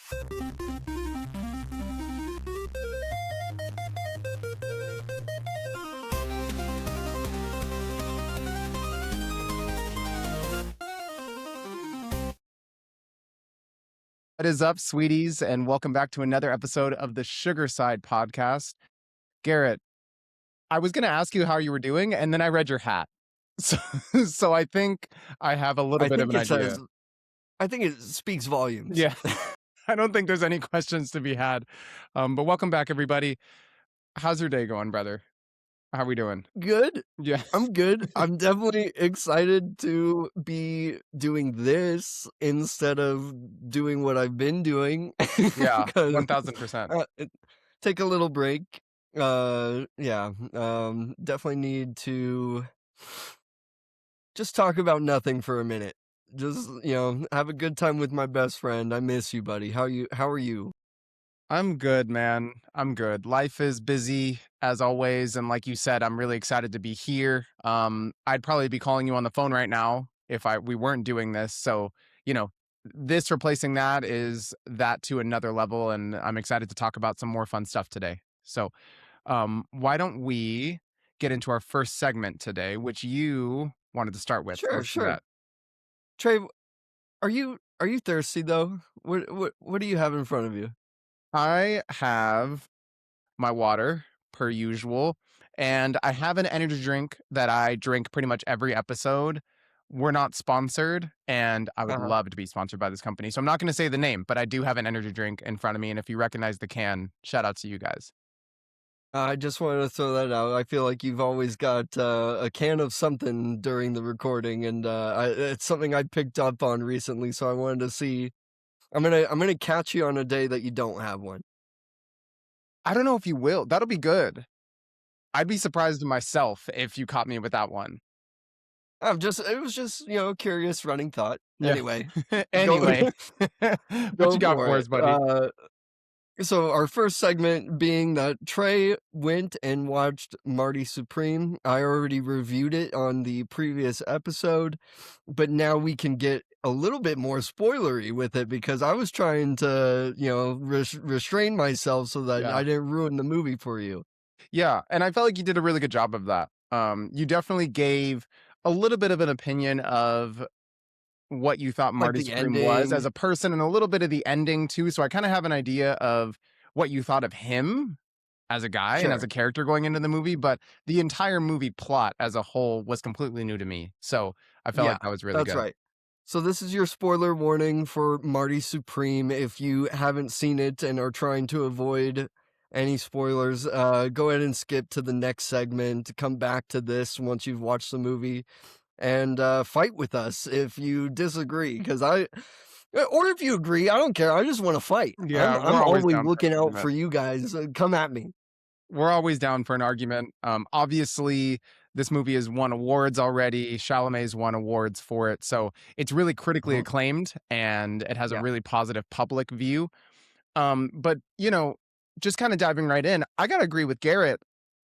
What is up, sweeties, and welcome back to another episode of the Sugarside Podcast. Garrett, I was going to ask you how you were doing, and then I read your hat. So I think I have a little bit of an idea. I think it speaks volumes. Yeah, I don't think there's any questions to be had. But welcome back, everybody. How's your day going, brother? How are we doing? Good. Yeah. I'm good. I'm definitely excited to be doing this instead of doing what I've been doing. Yeah, 'Cause, 1000%. take a little break. Definitely need to just talk about nothing for a minute. Just, have a good time with my best friend. I miss you, buddy. How are you? I'm good, man. I'm good. Life is busy as always, and like you said, I'm really excited to be here. I'd probably be calling you on the phone right now if we weren't doing this. So, this replacing that is that to another level, and I'm excited to talk about some more fun stuff today. So, why don't we get into our first segment today, which you wanted to start with? Sure. Trey, are you thirsty though? What do you have in front of you? I have my water per usual, and I have an energy drink that I drink pretty much every episode. We're not sponsored, and I would love to be sponsored by this company. So I'm not going to say the name, but I do have an energy drink in front of me, and if you recognize the can, shout out to you guys. I just wanted to throw that out. I feel like you've always got a can of something during the recording, and it's something I picked up on recently. So I wanted to see. I'm gonna catch you on a day that you don't have one. I don't know if you will. That'll be good. I'd be surprised myself if you caught me with that one. It was just curious running thought. Yeah. Anyway, Anyway, what you got for us, buddy? So our first segment being that Trey went and watched Marty Supreme. I already reviewed it on the previous episode, but now we can get a little bit more spoilery with it because I was trying to, restrain myself so that I didn't ruin the movie for you. Yeah, and I felt like you did a really good job of that. You definitely gave a little bit of an opinion of what you thought Marty Supreme was as a person and a little bit of the ending too. So I kind of have an idea of what you thought of him as a guy and as a character going into the movie, but the entire movie plot as a whole was completely new to me. So I felt like that was really good. That's right. So this is your spoiler warning for Marty Supreme. If you haven't seen it and are trying to avoid any spoilers, go ahead and skip to the next segment, come back to this once you've watched the movie, and fight with us if you disagree. Or if you agree, I don't care. I just want to fight. Yeah, I'm always looking out for you guys. Come at me. We're always down for an argument. Obviously, this movie has won awards already. Chalamet's won awards for it. So it's really critically acclaimed, and it has a really positive public view. But, just kind of diving right in, I got to agree with Garrett.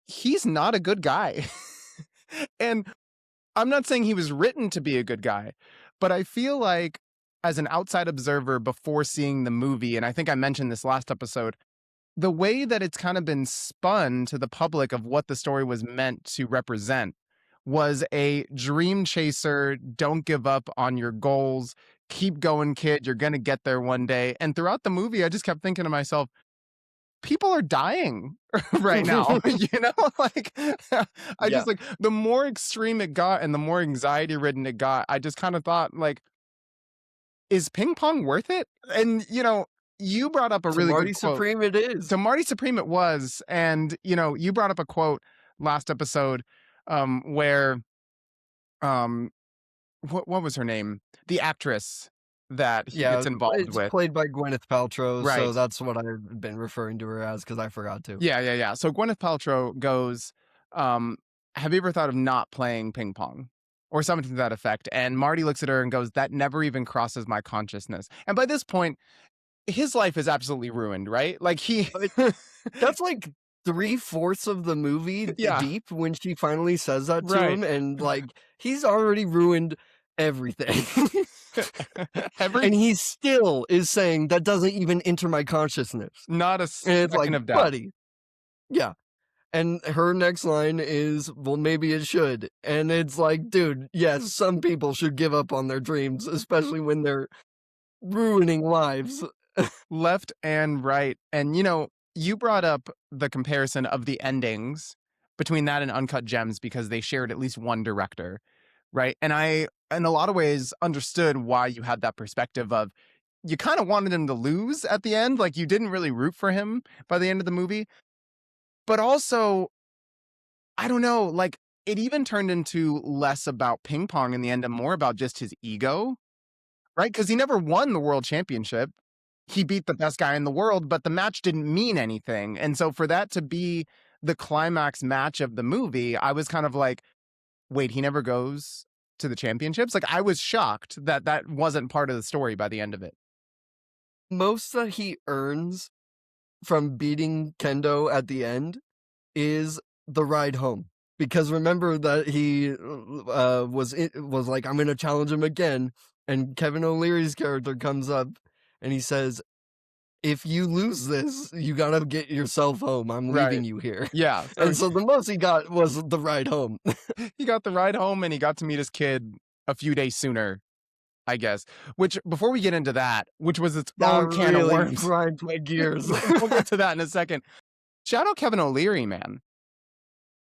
He's not a good guy. And I'm not saying he was written to be a good guy, but I feel like as an outside observer before seeing the movie, and I think I mentioned this last episode, the way that it's kind of been spun to the public of what the story was meant to represent was a dream chaser. Don't give up on your goals. Keep going, kid. You're going to get there one day. And throughout the movie, I just kept thinking to myself, people are dying right now, I just like the more extreme it got and the more anxiety ridden it got, I just kind of thought like, is ping pong worth it? And, you brought up a really Marty good quote. Supreme it is. To Marty Supreme it was. And, you brought up a quote last episode where, what was her name? The actress that he gets involved with. Played by Gwyneth Paltrow, right. So that's what I've been referring to her as because I forgot to. Yeah. So Gwyneth Paltrow goes, have you ever thought of not playing ping pong? Or something to that effect. And Marty looks at her and goes, that never even crosses my consciousness. And by this point, his life is absolutely ruined, right? Like that's like 3/4 of the movie deep when she finally says that to him. And like, he's already ruined everything. And he still is saying, that doesn't even enter my consciousness. Not a And it's like, second of doubt. buddy. Yeah. And her next line is, well, maybe it should. And it's like, dude, yes, some people should give up on their dreams, especially when they're ruining lives. Left and right. And, you brought up the comparison of the endings between that and Uncut Gems because they shared at least one director, right? And I, in a lot of ways, understood why you had that perspective of you kind of wanted him to lose at the end. Like, you didn't really root for him by the end of the movie. But also, I don't know, like, it even turned into less about ping pong in the end and more about just his ego, right? Because he never won the world championship. He beat the best guy in the world, but the match didn't mean anything. And so for that to be the climax match of the movie, I was kind of like, wait, he never goes to the championships? Like, I was shocked that that wasn't part of the story by the end of it. Most that he earns from beating Kendo at the end is the ride home. Because remember that he was like, I'm going to challenge him again. And Kevin O'Leary's character comes up and he says, if you lose this, you got to get yourself home. I'm leaving you here. Yeah. And so the most he got was the ride home. He got the ride home and he got to meet his kid a few days sooner, I guess. Which, before we get into that, which was its own can of worms. Grinds my gears. We'll get to that in a second. Shout out Kevin O'Leary, man.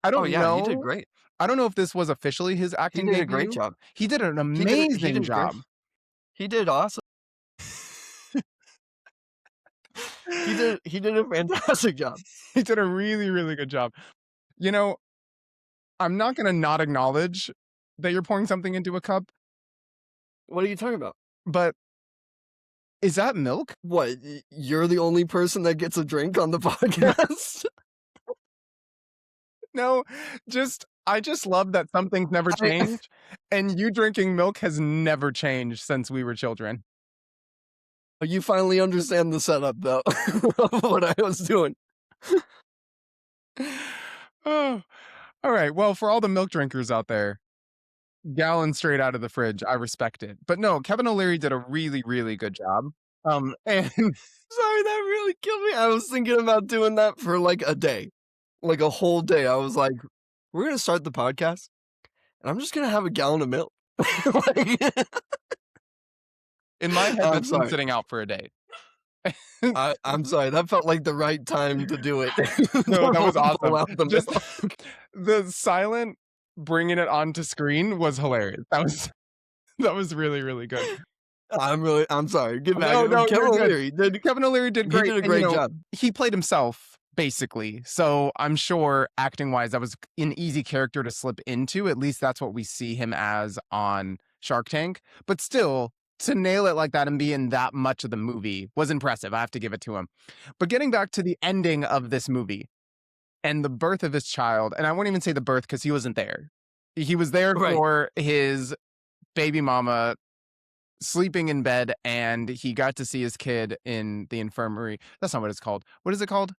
I don't know. He did great. I don't know if this was officially his acting debut. He did a great job. He did an amazing job. He did awesome. He did a fantastic job. He did a really, really good job. I'm not going to not acknowledge that you're pouring something into a cup. What are you talking about? But is that milk? What? You're the only person that gets a drink on the podcast? No, I just love that some things never change. And you drinking milk has never changed since we were children. You finally understand the setup, though, of what I was doing. Oh, all right. Well, for all the milk drinkers out there, gallon straight out of the fridge, I respect it. But no, Kevin O'Leary did a really, really good job. And sorry, that really killed me. I was thinking about doing that for like a day, like a whole day. I was like, we're going to start the podcast and I'm just going to have a gallon of milk. In my head, that's been sitting out for a day. I'm sorry. That felt like the right time to do it. No, that was awesome. Just the silent bringing it onto screen was hilarious. That was really, really good. I'm sorry. Give back. No, Kevin O'Leary did great. He did a great job. He played himself, basically. So I'm sure acting-wise, that was an easy character to slip into. At least that's what we see him as on Shark Tank. But still, to nail it like that and be in that much of the movie was impressive. I have to give it to him. But getting back to the ending of this movie and the birth of his child, and I won't even say the birth because he wasn't there. He was there for his baby mama sleeping in bed, and he got to see his kid in the infirmary. That's not what it's called. What is it called?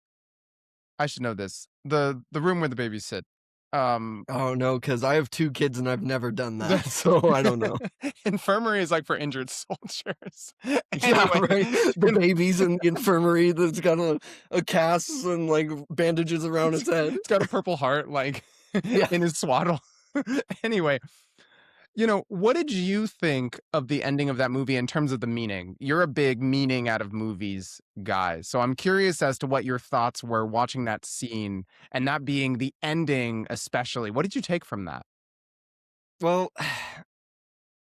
I should know this. The room where the babies sit. Oh no, because I have 2 kids and I've never done that, so I don't know. Infirmary is like for injured soldiers. Yeah, right. The baby's in the infirmary that's got a cast and like bandages around its head. It's got a purple heart like in his swaddle. Anyway, what did you think of the ending of that movie in terms of the meaning? You're a big meaning out of movies guy. So I'm curious as to what your thoughts were watching that scene and that being the ending especially. What did you take from that? Well,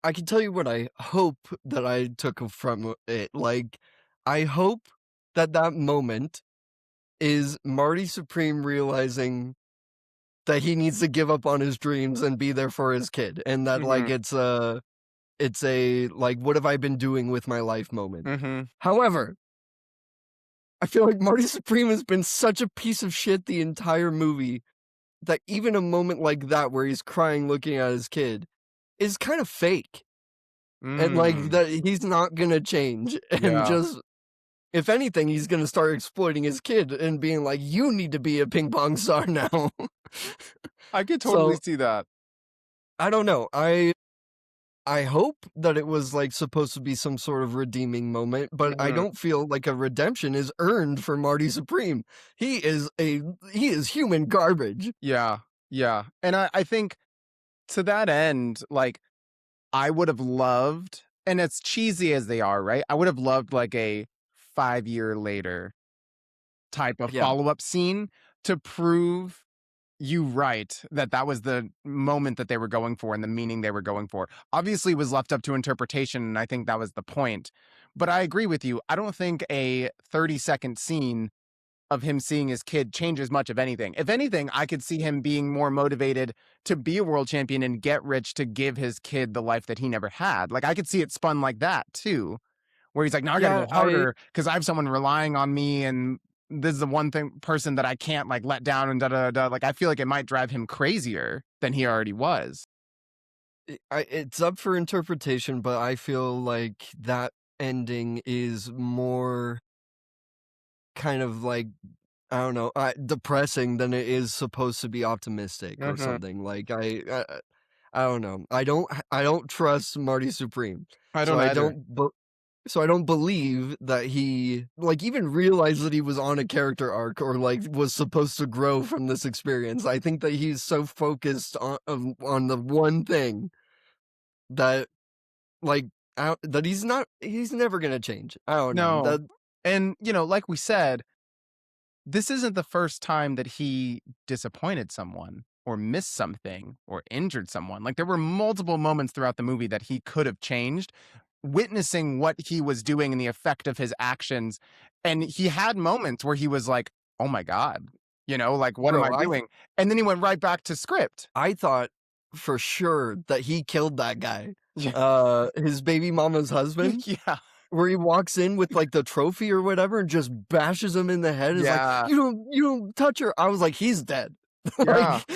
I can tell you what I hope that I took from it. Like, I hope that moment is Marty Supreme realizing that he needs to give up on his dreams and be there for his kid. And that, like, it's a, like, what have I been doing with my life moment. However, I feel like Marty Supreme has been such a piece of shit the entire movie that even a moment like that where he's crying looking at his kid is kind of fake. And, like, that he's not gonna change. And just, if anything, he's gonna start exploiting his kid and being like, you need to be a ping pong star now. I could totally see that. I don't know. I hope that it was, like, supposed to be some sort of redeeming moment, but I Mhm. don't feel like a redemption is earned for Marty Supreme. He is human garbage. Yeah, yeah, and I think to that end, like, I would have loved, and as cheesy as they are, right? I would have loved, like, a 5-year later type of Yeah. follow-up scene to prove you right, that that was the moment that they were going for and the meaning they were going for. Obviously, it was left up to interpretation, and I think that was the point. But I agree with you. I don't think a 30-second scene of him seeing his kid changes much of anything. If anything, I could see him being more motivated to be a world champion and get rich to give his kid the life that he never had. Like, I could see it spun like that too, where he's like, now I got to Yeah, go harder because I have someone relying on me, and this is the one person that I can't like let down and da da da. Like, I feel like it might drive him crazier than he already was. it's up for interpretation, but I feel like that ending is more kind of like, I don't know, depressing than it is supposed to be optimistic or Mhm. something. Like I don't know. I don't trust Marty Supreme. I So don't I either. don't so I don't believe that he like even realized that he was on a character arc or like was supposed to grow from this experience. I think that he's so focused on the one thing that like that he's never gonna change. I don't know. No. And, like we said, this isn't the first time that he disappointed someone or missed something or injured someone. Like, there were multiple moments throughout the movie that he could have changed, witnessing what he was doing and the effect of his actions. And he had moments where he was like, oh my God, like, what am Bro, I doing? And then he went right back to script. I thought for sure that he killed that guy. Yeah. His baby mama's husband, Yeah. where he walks in with like the trophy or whatever and just bashes him in the head. Is like, Yeah. you don't touch her. I was like, he's dead. Yeah. Like,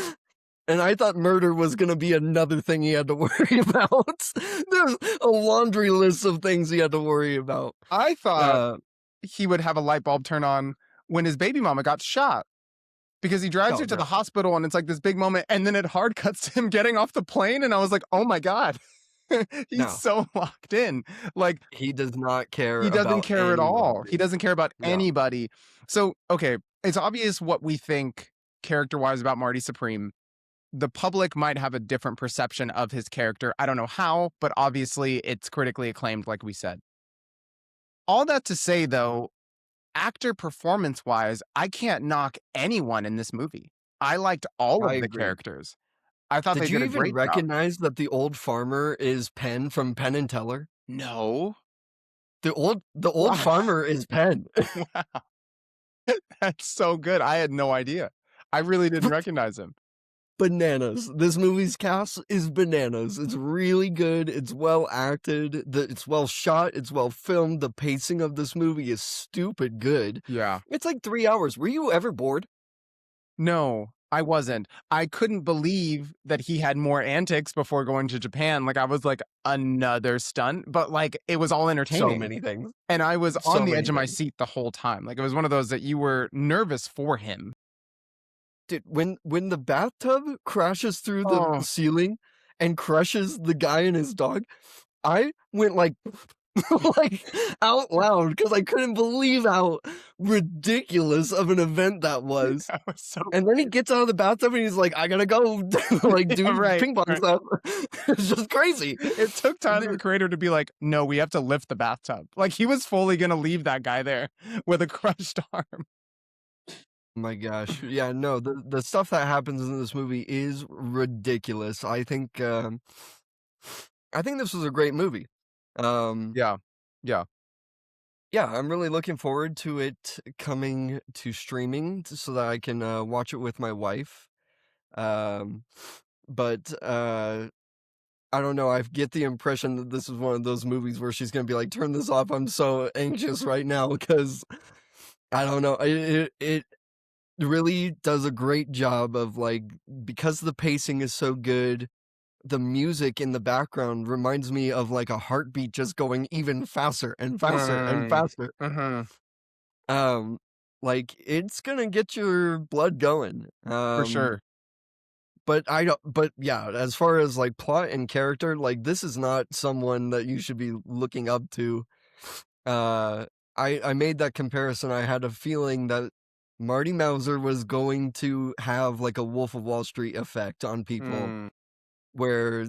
and I thought murder was gonna be another thing he had to worry about. There's a laundry list of things he had to worry about. I thought Uh, he would have a light bulb turn on when his baby mama got shot. Because he drives oh her to the no, hospital and it's like this big moment, and then it hard cuts to him getting off the plane, and I was like, "Oh my God." He's no, so locked in. Like, he does not care he doesn't about care at all. He anybody. doesn't care about No, anybody. So, okay, it's obvious what we think character-wise about Marty Supreme. The public might have a different perception of his character. I don't know how, but obviously it's critically acclaimed, like we said. All that to say, though, actor performance wise, I can't knock anyone in this movie. I liked all I of the agree. characters. I thought they Did you did a even great job. recognize that the old farmer is Penn from Penn and Teller? No. The old Wow. farmer is Penn. Wow. That's so good. I had no idea. I really didn't recognize him. Bananas. This movie's cast is bananas. It's really good. It's well acted. It's well shot. It's well filmed. The pacing of this movie is stupid good. Yeah. It's like 3 hours. Were you ever bored? No, I wasn't. I couldn't believe that he had more antics before going to Japan. Like, I was like, another stunt, but like, it was all So entertaining. many things. And I was So on the many edge of my things. seat the whole time. Like, it was one of those that you were nervous for him. Dude, when the bathtub crashes through the Oh, ceiling and crushes the guy and his dog, I went like like out loud because I couldn't believe how ridiculous of an event that was. that was so And then he gets out of the bathtub and he's like, I gotta go like yeah, do right, ping pong right. stuff. It's just crazy. It took Tyler, the creator, to be like, no, we have to lift the bathtub. Like, he was fully going to leave that guy there with a crushed arm. My gosh. Yeah, no, the stuff that happens in this movie is ridiculous. I think this was a great movie. Um Yeah. Yeah. Yeah, I'm really looking forward to it coming to streaming so that I can watch it with my wife. Um, but I don't know. I get the impression that this is one of those movies where she's gonna be like, "Turn this off. I'm so anxious right now," because I don't know. It really does a great job of like because the pacing is so good. The music in the background reminds me of like a heartbeat just going even faster and faster and Mm, faster. mhm, Um, like, it's gonna get your blood going. for sure. But I don't. But yeah, as far as like plot and character, like this is not someone that you should be looking up to. Uh, I made that comparison. I had a feeling that Marty Mauser was going to have like a Wolf of Wall Street effect on people, Mm, where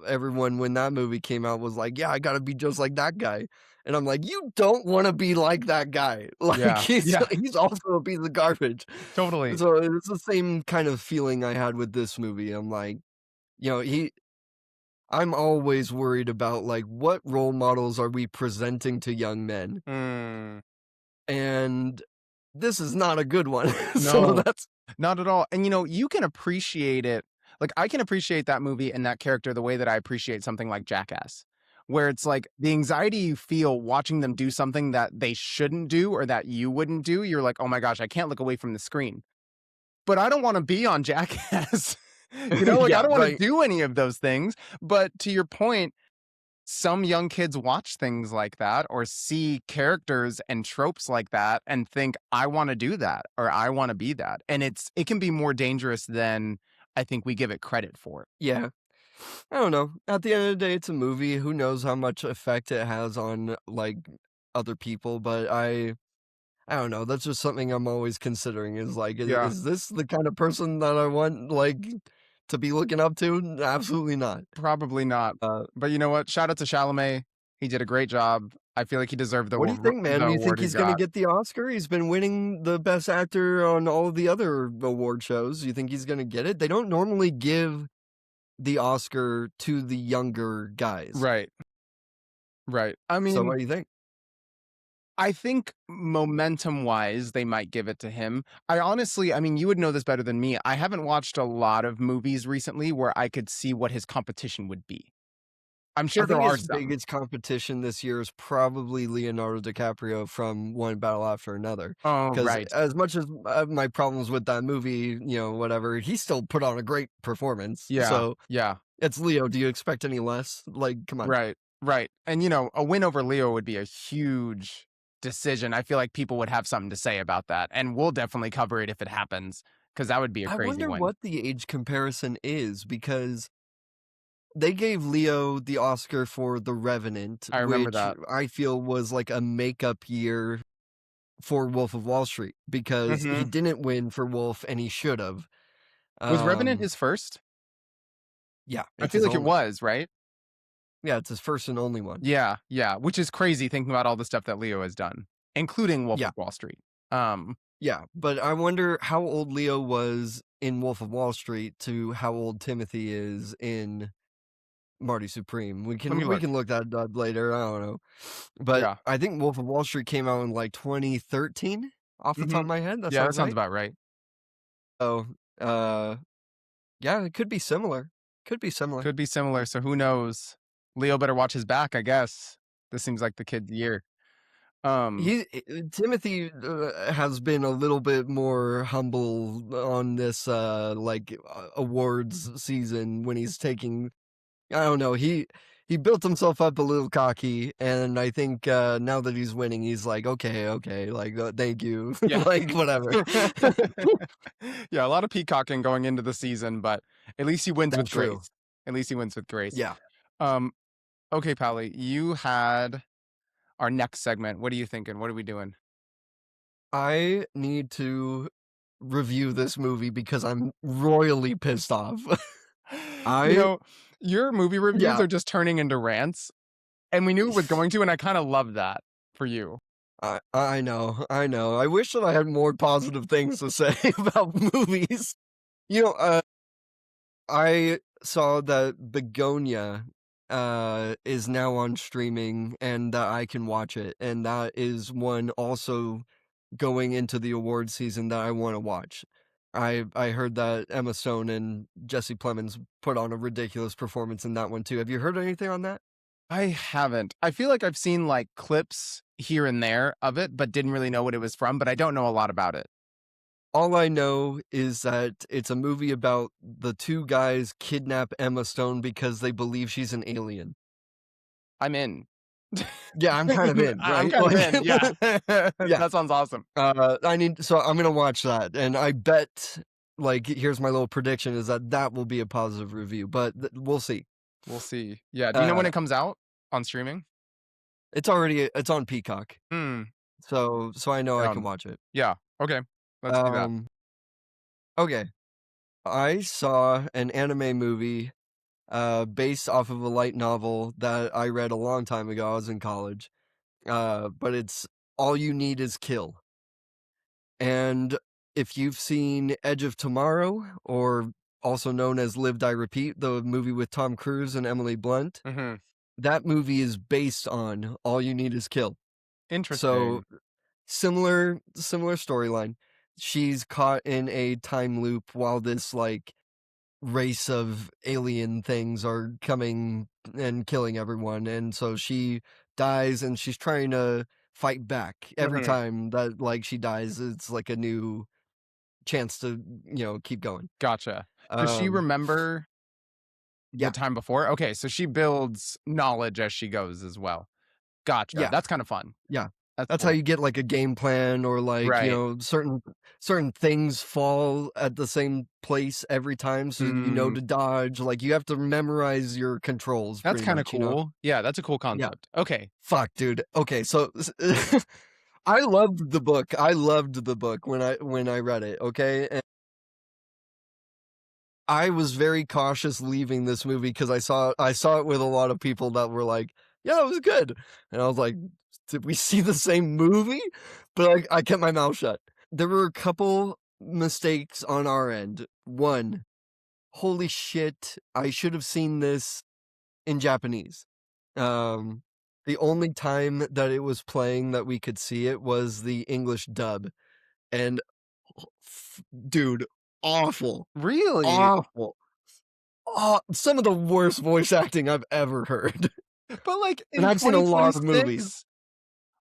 everyone when that movie came out was like, yeah, I gotta be just like that guy. And I'm like, you don't want to be like that guy. Like yeah, yeah, he's also a piece of garbage. totally. So it's the same kind of feeling I had with this movie. I'm like, you know, I'm always worried about like what role models are we presenting to young men? Mm, And this is not a good one. So no, that's not at all. And you can appreciate it. Like I can appreciate that movie and that character the way that I appreciate something like Jackass, where it's like the anxiety you feel watching them do something that they shouldn't do or that you wouldn't do. You're like, oh my gosh, I can't look away from the screen. But I don't want to be on Jackass. Like I yeah, don't want to right. do any of those things. But to your point, some young kids watch things like that or see characters and tropes like that and think, I want to do that or I want to be that. And it can be more dangerous than I think we give it credit for. Yeah. I don't know. At the end of the day, it's a movie. Who knows how much effect it has on like other people, but I don't know. That's just something I'm always considering is like, Yeah, is this the kind of person that I want like to be looking up to? Absolutely not. probably not. Uh, But you know what? Shout out to Chalamet. He did a great job. I feel like he deserved what do you think, man? the Do you think award he he's going to got. get the Oscar? He's been winning the best actor on all of the other award shows. Do you think he's going to get it? They don't normally give the Oscar to the younger guys. Right. Right. So what do you think? I think momentum wise, they might give it to him. You would know this better than me. I haven't watched a lot of movies recently where I could see what his competition would be. I'm I sure there think are his some. biggest competition this year is probably Leonardo DiCaprio from One Battle After Another. Oh, Because right. as much as my problems with that movie, whatever, he still put on a great performance. Yeah. So Yeah. it's Leo. Do you expect any less? Like, come on. Right. Right. And, a win over Leo would be a huge decision. I feel like people would have something to say about that. And we'll definitely cover it if it happens, because that would be a I crazy wonder win. what the age comparison is because they gave Leo the Oscar for The Revenant, I remember which that. I feel was like a makeup year for Wolf of Wall Street because he Hmm. didn't win for Wolf and he should have. Was Revenant Um, his first? yeah, I it's feel his like it only. was, right? Yeah, it's his first and only one. Yeah, yeah, which is crazy thinking about all the stuff that Leo has done, including Wolf Yeah, of Wall Street. Um, yeah, but I wonder how old Leo was in Wolf of Wall Street to how old Timothy is in Marty Supreme. We Let me can we look. can look that up later. I don't know, but Yeah. I think Wolf of Wall Street came out in like 2013, off the top Mhm. of my head. That Yeah, that sounds sounds right. about right. So, yeah, it could be similar. Could be similar. Could be similar, so who knows? Leo better watch his back, I guess. This seems like the kid's year. Um, Timothy has been a little bit more humble on this awards season when he's taking. I don't know. He built himself up a little cocky, and I think now that he's winning, he's like, okay, like thank you, yeah. like whatever. Yeah, a lot of peacocking going into the season, but at least he wins That's with true. grace. At least he wins with grace. Yeah, Um, okay, Pally, you had our next segment. What are you thinking? What are we doing? I need to review this movie because I'm royally pissed off. You I know, your movie reviews yeah. are just turning into rants, and we knew it was going to, and I kind of love that for you. I know, I know. I wish that I had more positive things to say about movies. You know, I saw that Begonia is now on streaming and that I can watch it, and that is one also going into the award season that I want to watch. I heard that Emma Stone and Jesse Plemons put on a ridiculous performance in that one too. Have you heard anything on that? I haven't. I feel like I've seen like clips here and there of it, but didn't really know what it was from, but I don't know a lot about it. All I know is that it's a movie about the two guys kidnap Emma Stone because they believe she's an alien. I'm in. Yeah, I'm kind of in, I'm right? kind of Like, in. Yeah. yeah. That sounds awesome. So I'm gonna watch that, and I bet like, here's my little prediction is that will be a positive review, but we'll see. We'll see. Yeah. Do you know when Uh, it comes out on streaming? it's on Peacock, Hmm. so I know I can Down. watch it. Yeah. Okay. Let's do that. Okay. I saw an anime movie based off of a light novel that I read a long time ago. I was in college. But it's All You Need Is Kill. And if you've seen Edge of Tomorrow, or also known as Live, Die, Repeat, the movie with Tom Cruise and Emily Blunt, Mm-hmm. that movie is based on All You Need Is Kill. Interesting. So similar storyline. She's caught in a time loop while this like race of alien things are coming and killing everyone, and so she dies and she's trying to fight back. Every Mm-hmm. time that like she dies, it's like a new chance to keep going. Gotcha. Does she remember the Yeah, time before? Okay, so she builds knowledge as she goes as well. Gotcha. yeah, That's kind of fun. yeah. That's That's how cool. you get like a game plan, or like Right. certain things fall at the same place every time, so Mm, to dodge. Like you have to memorize your controls that's pretty kind of much. cool. Yeah, that's a cool Yeah. concept. Okay. Fuck, dude. Okay, so I loved the book. I loved the book when I read it, okay? And I was very cautious leaving this movie because I saw it with a lot of people that were like, "Yeah, it was good." And I was like, "Did we see the same movie?" But I kept my mouth shut. There were a couple mistakes on our end. One, holy shit, I should have seen this in Japanese. Um, the only time that it was playing that we could see it was the English dub, and dude, awful, Really? awful. Some of the worst voice acting I've ever heard, But like and in I've seen a lot of movies. 2026,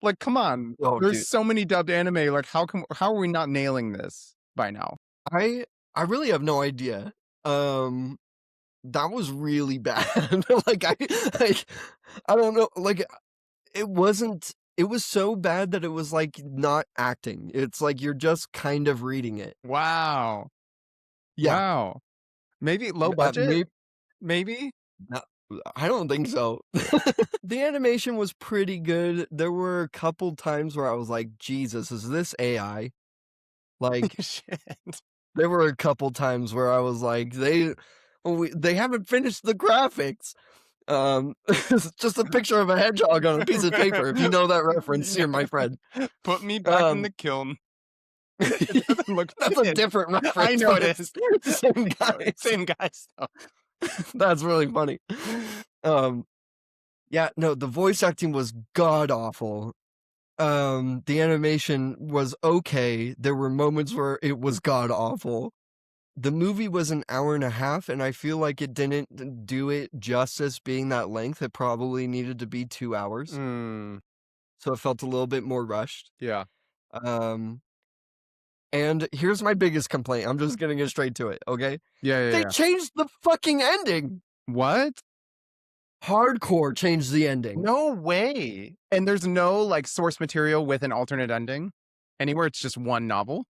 like come on. Oh, dude, There's so many dubbed anime. Like how are we not nailing this by now? I I really have no idea. Um, that was really bad. like I like I don't know. Like it wasn't. It was so bad that it was like not acting. It's like you're just kind of reading it. Wow. Yeah. Wow. Maybe low budget? Maybe Maybe? I don't think so. The animation was pretty good. There were a couple times where I was like, Jesus, is this AI? Like, Shit. there were a couple times where I was like, they haven't finished the graphics. It's just a picture of a hedgehog on a piece of paper. If you know that reference, you're my friend. Put me back in Um, the kiln. It doesn't look that's a fit. different reference. I know but it it's is. the same guys. Same guys though. That's really funny. Yeah, no, the voice acting was god awful. The animation was okay. There were moments where it was god awful. The movie was an hour and a half, and I feel like it didn't do it justice being that length. It probably needed to be 2 hours, Mm, so it felt a little bit more rushed. yeah. Um, and here's my biggest complaint. I'm just gonna get straight to it, okay? Yeah, yeah, They yeah. changed the fucking ending. What? Hardcore changed the ending. No way. And there's no like source material with an alternate ending anywhere. It's just one novel.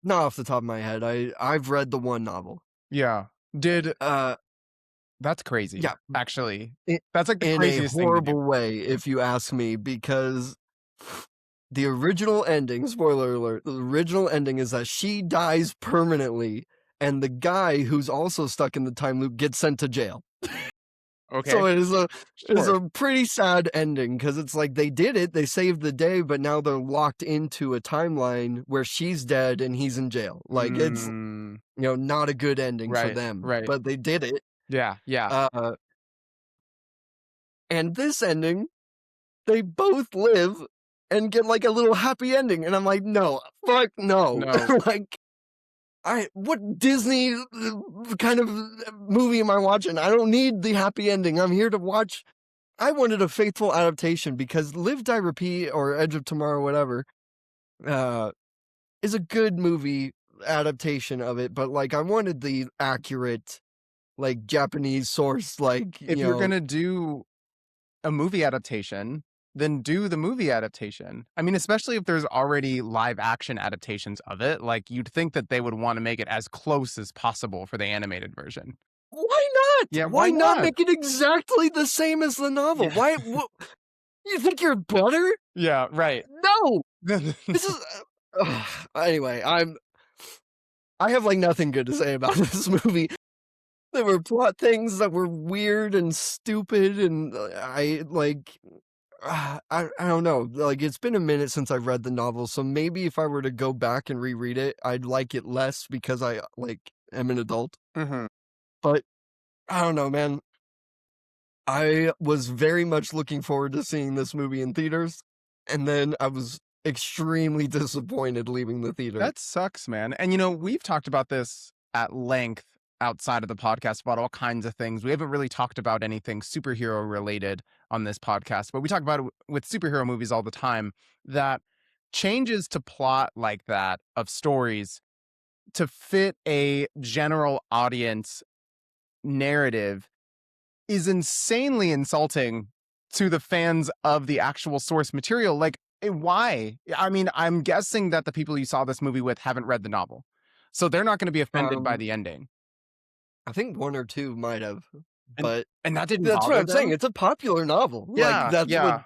Not off the top of my head. I've read the one novel. Yeah. Did Uh, That's crazy. yeah, Actually, i- that's like the in a craziest thing to do. horrible way, if you ask me, because the original ending, spoiler alert, the original ending is that she dies permanently, and the guy who's also stuck in the time loop gets sent to jail. Okay. So it's Sure. a pretty sad ending, because it's like they did it, they saved the day, but now they're locked into a timeline where she's dead and he's in jail. Like it's Mm, not a good ending for right. them, Right. but they did it. Yeah. Yeah. And this ending, they both live and get like a little happy ending, and I'm like, no, fuck no. No. Like, what Disney kind of movie am I watching? I don't need the happy ending. I'm here to watch. I wanted a faithful adaptation, because Live, Die, Repeat, or Edge of Tomorrow, whatever, is a good movie adaptation of it, but like I wanted the accurate, like Japanese source, like If you're gonna do a movie adaptation, then do the movie adaptation. I mean, especially if there's already live action adaptations of it, like you'd think that they would want to make it as close as possible for the animated version. Why not? Yeah, Why why not not? make it exactly the same as the novel? Yeah. Why? You think you're better? Yeah, right. No. This is anyway. I have like nothing good to say about this movie. There were plot things that were weird and stupid, and I don't know. Like, it's been a minute since I've read the novel, so maybe if I were to go back and reread it, I'd like it less because I am an adult. Mm-hmm. But I don't know, man. I was very much looking forward to seeing this movie in theaters, and then I was extremely disappointed leaving the theater. That sucks, man. And we've talked about this at length outside of the podcast about all kinds of things. We haven't really talked about anything superhero related on this podcast, but we talk about it with superhero movies all the time, that changes to plot like that of stories to fit a general audience narrative is insanely insulting to the fans of the actual source material. Like, why? I mean, I'm guessing that the people you saw this movie with haven't read the novel, so they're not going to be offended by the ending. I think one or two might have, but and that didn't that's bother what I'm them? saying. It's a popular novel. Yeah, Like, that's yeah.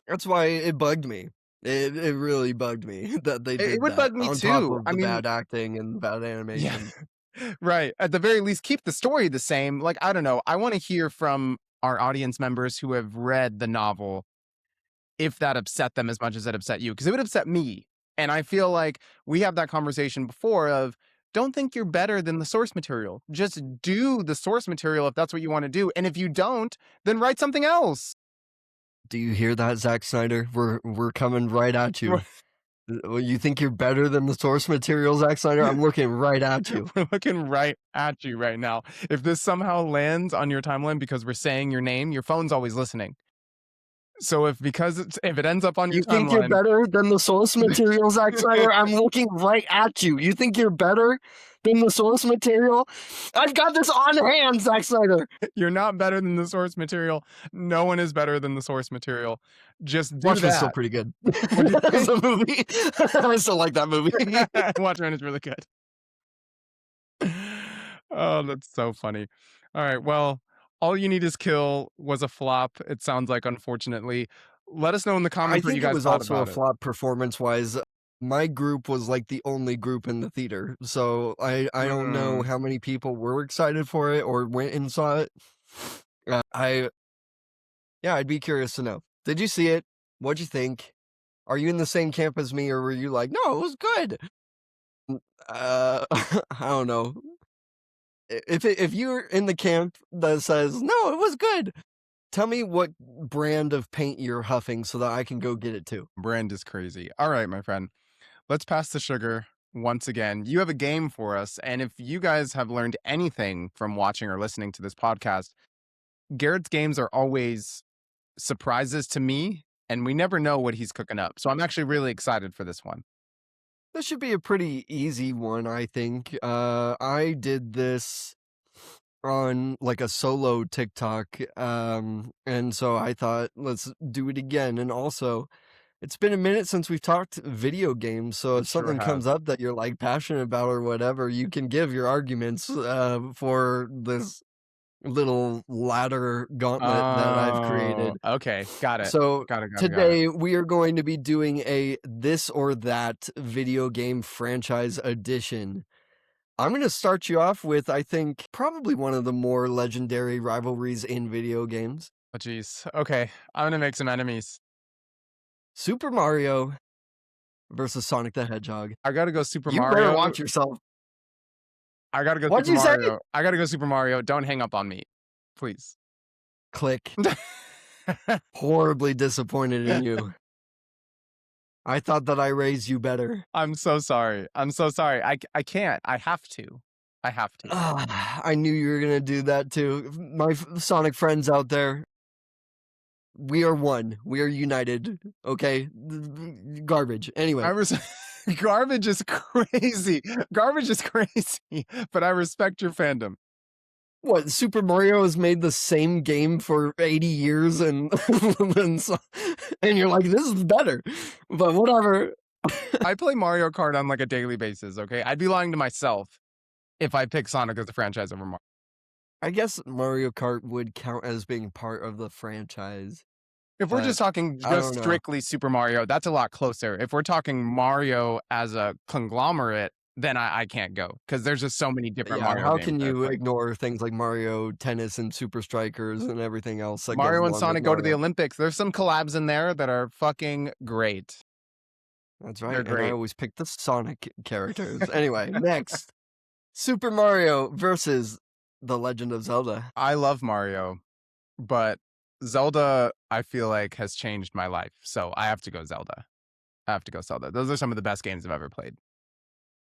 that's why it bugged me. It really bugged me that they did It would that, bug me on too. top of I the mean, bad acting and bad animation. Yeah. Right. At the very least, keep the story the same. Like, I don't know. I want to hear from our audience members who have read the novel if that upset them as much as it upset you, because it would upset me. And I feel like we have that conversation before of, don't think you're better than the source material. Just do the source material if that's what you want to do. And if you don't, then write something else. Do you hear that, Zack Snyder? We're coming right at you. You think you're better than the source material, Zack Snyder? I'm looking right at you. We're looking right at you right now. If this somehow lands on your timeline because we're saying your name, your phone's always listening. So if it ends up on your timeline... You think you're better than the source material, Zack Snyder? I'm looking right at you. You think you're better than the source material? I've got this on hand, Zack Snyder. You're not better than the source material. No one is better than the source material. Just do Watchmen's that. still pretty good. As a movie. I still like that movie. Watchmen is really good. Oh, that's so funny. All right, well, All You Need Is Kill was a flop, it sounds like, unfortunately. Let us know in the comments what you guys thought about it. I think it was also a flop performance-wise. My group was like the only group in the theater, so I don't know how many people were excited for it or went and saw it. I'd be curious to know. Did you see it? What'd you think? Are you in the same camp as me, or were you like, no, it was good? I don't know. If you're in the camp that says, no, it was good, tell me what brand of paint you're huffing so that I can go get it too. Brand is crazy. All right, my friend. Let's pass the sugar once again. You have a game for us, and if you guys have learned anything from watching or listening to this podcast, Garrett's games are always surprises to me, and we never know what he's cooking up. So I'm actually really excited for this one. This should be a pretty easy one, I think. I did this on like a solo TikTok, and so I thought, let's do it again. And also, it's been a minute since we've talked video games, so if something comes up that you're like passionate about or whatever, you can give your arguments for this little ladder gauntlet that I've created. Okay, got it. So got it. Today we are going to be doing a this or that video game franchise edition. I'm going to start you off with, I think, probably one of the more legendary rivalries in video games. Oh, geez. Okay, I'm going to make some enemies. Super Mario versus Sonic the Hedgehog. I got to go Super You Mario. You better watch yourself. I got to go What'd Super you Mario. say? I got to go Super Mario. Don't hang up on me, please. Click. Horribly disappointed in you. I thought that I raised you better. I'm so sorry. I can't. I have to. I knew you were going to do that too. My Sonic friends out there, we are one. We are united. Okay? Garbage. Anyway. Garbage is crazy. But I respect your fandom. What, Super Mario has made the same game for 80 years and and you're like, this is better. But whatever. I play Mario Kart on like a daily basis, okay? I'd be lying to myself if I pick Sonic as a franchise over Mario. I guess Mario Kart would count as being part of the franchise. If we're just talking just strictly Super Mario, that's a lot closer. If we're talking Mario as a conglomerate, then I can't go because there's just so many different Mario how games. can you ignore things like Mario Tennis and Super Strikers and everything else? That Mario goes and along Sonic with go to the Mario? Olympics. There's some collabs in there that are fucking great. That's They're right. And I great. always pick the Sonic characters. Anyway, next. Super Mario versus The Legend of Zelda. I love Mario, but Zelda, I feel like, has changed my life. So I have to go Zelda. Those are some of the best games I've ever played.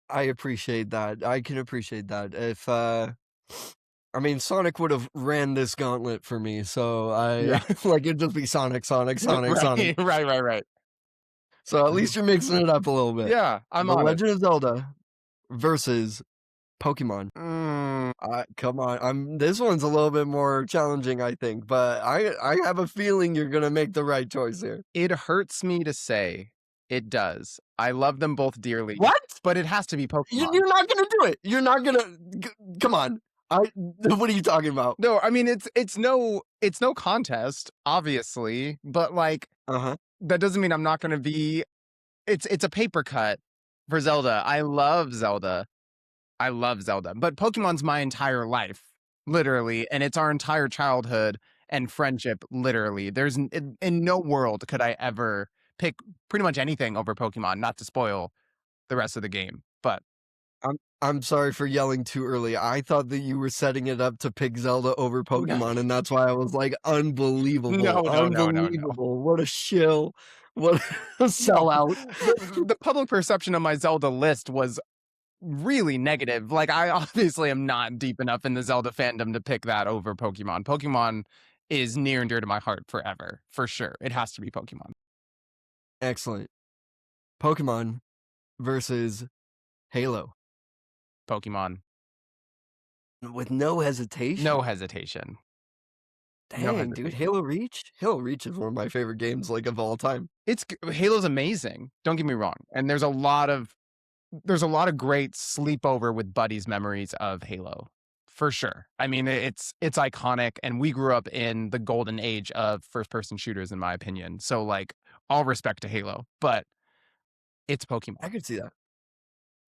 I appreciate that. I can appreciate that. If I mean, Sonic would have ran this gauntlet for me, so Yeah. like it'd just be Sonic. Right, Sonic. right. So at least you're mixing it up a little bit. Yeah, I'm The on it. Legend of Zelda versus Pokemon. Come on, this one's a little bit more challenging, I think, but I have a feeling you're gonna make the right choice here. It hurts me to say. It does. I love them both dearly. What? But it has to be Pokemon. You're not gonna do it. You're not gonna. Come on. What are you talking about? No, I mean it's no contest, obviously, but like that doesn't mean I'm not going to be. It's a paper cut for Zelda. I love Zelda, but Pokemon's my entire life, literally, and it's our entire childhood and friendship, literally. There's in no world could I ever pick pretty much anything over Pokemon, not to spoil the rest of the game, but. I'm sorry for yelling too early. I thought that you were setting it up to pick Zelda over Pokemon, and that's why I was like, unbelievable. No. Unbelievable. What a shill. What a sellout. The public perception of my Zelda list was really negative. Like, I obviously am not deep enough in the Zelda fandom to pick that over Pokemon. Pokemon is near and dear to my heart forever, for sure. It has to be Pokemon. Excellent. Pokemon versus Halo. Pokemon. With no hesitation? No hesitation. Dang, dude, Halo Reach? Halo Reach is one of my favorite games, like, of all time. Halo's amazing. Don't get me wrong. And there's a lot of great sleepover with buddies memories of Halo. For sure. I mean, it's iconic, and we grew up in the golden age of first-person shooters, in my opinion. So, like, all respect to Halo, but it's Pokemon. I could see that.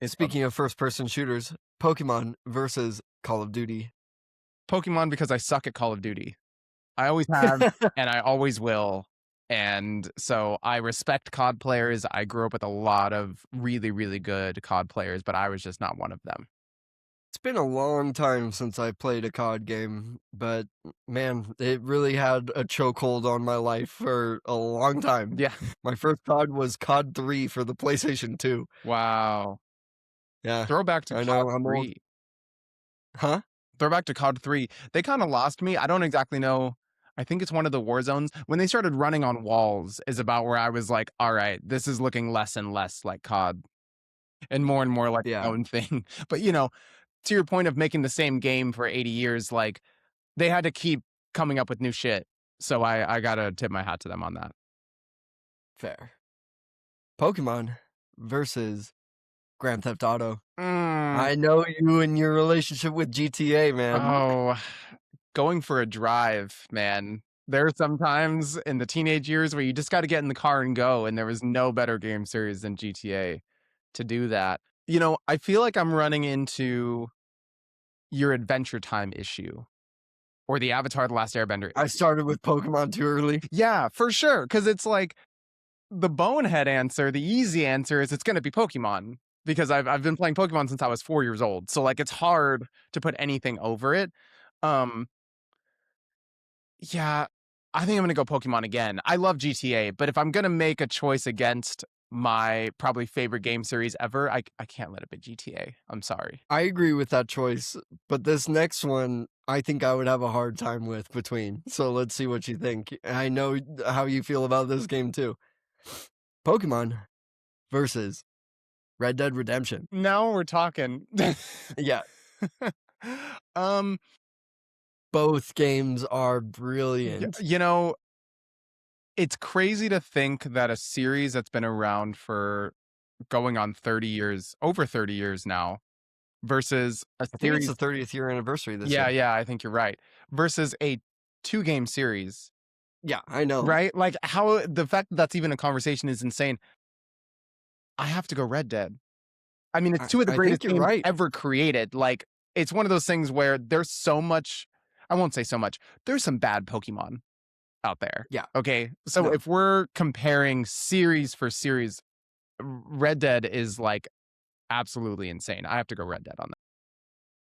Speaking of first-person shooters, Pokemon versus Call of Duty. Pokemon, because I suck at Call of Duty. I always have, and I always will. And so I respect COD players. I grew up with a lot of really, really good COD players, but I was just not one of them. It's been a long time since I played a COD game, but man, it really had a chokehold on my life for a long time. Yeah. My first COD was COD 3 for the PlayStation 2. Wow. Yeah. Throwback to COD 3. Huh? Throwback to COD 3. They kind of lost me. I don't exactly know. I think it's one of the war zones. When they started running on walls is about where I was like, all right, this is looking less and less like COD and more like my own thing. But, you know, to your point of making the same game for 80 years, like, they had to keep coming up with new shit. So I got to tip my hat to them on that. Fair. Pokemon versus Grand Theft Auto. I know you and your relationship with GTA, man. Oh, going for a drive, man. There are some times in the teenage years where you just got to get in the car and go, and there was no better game series than GTA to do that. You know, I feel like I'm running into your Adventure Time issue or the Avatar The Last Airbender issue. I started with Pokemon too early. Yeah, for sure, because it's like the bonehead answer, the easy answer is it's going to be Pokemon. Because I've been playing Pokemon since I was 4 years old. So, like, it's hard to put anything over it. Yeah, I think I'm gonna go Pokemon again. I love GTA, but if I'm gonna make a choice against my probably favorite game series ever, I can't let it be GTA. I'm sorry. I agree with that choice, but this next one, I think I would have a hard time with between. So let's see what you think. I know how you feel about this game too. Pokemon versus Red Dead Redemption. Now we're talking. Yeah. both games are brilliant. You know, it's crazy to think that a series that's been around for going on 30 years, over 30 years now, versus a I think it's the series. 30th year anniversary this Yeah, year. yeah, I think you're right. Versus a 2-game series, Yeah, I know. right? Like how the fact that that's even a conversation is insane. I have to go Red Dead. I mean, it's two of the I think greatest you're games right. ever created. Like, it's one of those things where there's so much, I won't say so much, there's some bad Pokemon out there. Yeah. Okay. So No. if we're comparing series for series, Red Dead is like absolutely insane. I have to go Red Dead on that.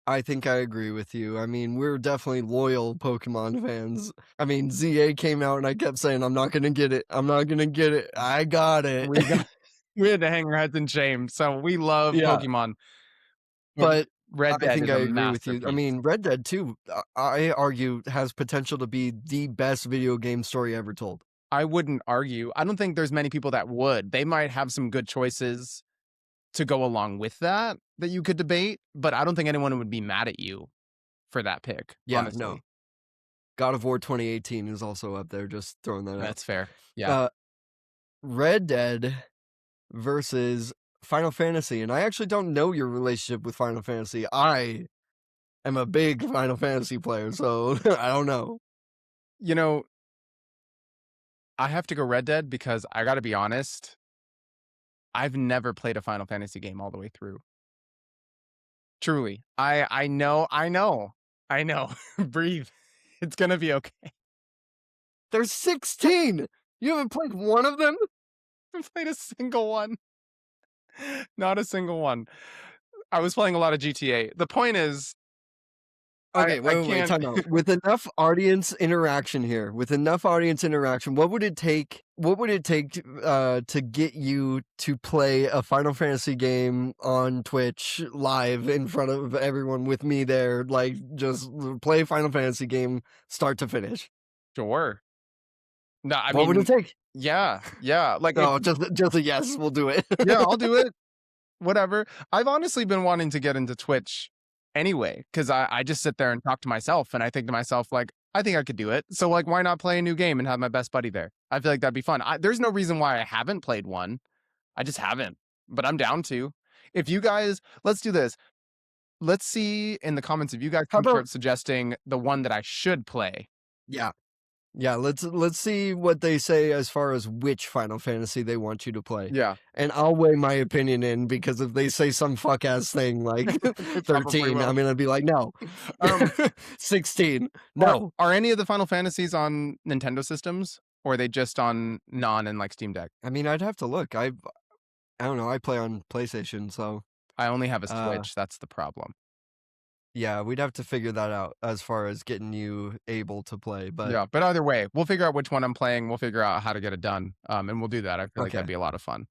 I think I agree with you. I mean, we're definitely loyal Pokemon fans. I mean, ZA came out and I kept saying, I'm not going to get it. I'm not going to get it. I got it. We had to hang our heads in shame. So we love Yeah. Pokemon. But Red I Dead think is I a agree with you. I masterpiece. mean, Red Dead 2, I argue, has potential to be the best video game story ever told. I wouldn't argue. I don't think there's many people that would. They might have some good choices to go along with that you could debate, but I don't think anyone would be mad at you for that pick. Yeah, honestly. no. God of War 2018 is also up there, just throwing that out. That's fair. Yeah. Red Dead versus Final Fantasy, and I actually don't know your relationship with Final Fantasy. I am a big Final Fantasy player, so I don't know. You know, I have to go Red Dead because I got to be honest, I've never played a Final Fantasy game all the way through. Truly. I know. Breathe. It's going to be okay. There's 16. You haven't played one of them? I haven't played a single one. Not a single one. I was playing a lot of GTA. The point is, okay, wait, time out. With enough audience interaction here, what would it take? What would it take to get you to play a Final Fantasy game on Twitch live in front of everyone with me there? Like, just play a Final Fantasy game start to finish. Sure. No, I mean, what would it take? Yeah. Like, no, just a yes. We'll do it. Yeah, I'll do it. Whatever. I've honestly been wanting to get into Twitch anyway, because I just sit there and talk to myself, and I think to myself, like, I think I could do it. So, like, why not play a new game and have my best buddy there? I feel like that'd be fun. There's no reason why I haven't played one. I just haven't, but I'm down to. If you guys, let's do this. Let's see in the comments if you guys can start suggesting the one that I should play. Yeah, let's see what they say as far as which Final Fantasy they want you to play. Yeah. And I'll weigh my opinion in, because if they say some fuck ass thing like 13, I'm gonna be like, no. 16. No. Are any of the Final Fantasies on Nintendo systems, or are they just on non and like Steam Deck? I mean, I'd have to look. I don't know. I play on PlayStation, so I only have a Switch. That's the problem. Yeah, we'd have to figure that out as far as getting you able to play. But yeah, but either way, we'll figure out which one I'm playing. We'll figure out how to get it done. And we'll do that. I feel like that'd be a lot of fun.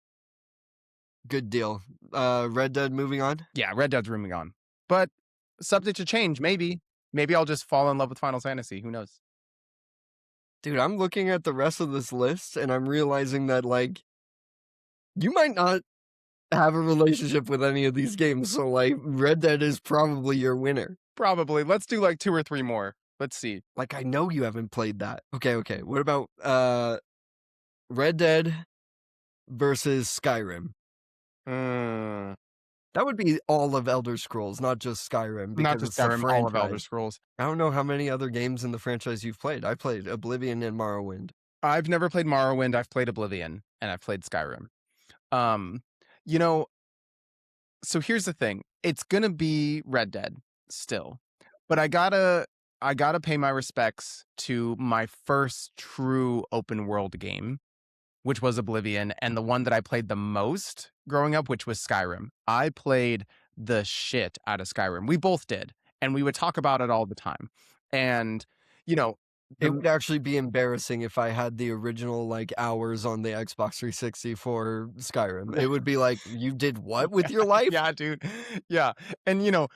Good deal. Red Dead moving on? Yeah, Red Dead's moving on. But subject to change, maybe. Maybe I'll just fall in love with Final Fantasy. Who knows? Dude, I'm looking at the rest of this list and I'm realizing that, like, you might not have a relationship with any of these games, so like Red Dead is probably your winner. Probably. Let's do like 2 or 3 more. Let's see. Like, I know you haven't played that. Okay. What about Red Dead versus Skyrim? That would be all of Elder Scrolls, not just Skyrim. Not just Skyrim, all of Elder Scrolls. I don't know how many other games in the franchise you've played. I played Oblivion and Morrowind. I've never played Morrowind. I've played Oblivion, and I've played Skyrim. You know, so here's the thing. It's gonna be Red Dead still, but I gotta pay my respects to my first true open world game, which was Oblivion, and the one that I played the most growing up, which was Skyrim. I played the shit out of Skyrim. We both did, and we would talk about it all the time. And, you know, it would actually be embarrassing if I had the original like hours on the Xbox 360 for Skyrim. It would be like, you did what with your life? Yeah, dude. Yeah. And, you know,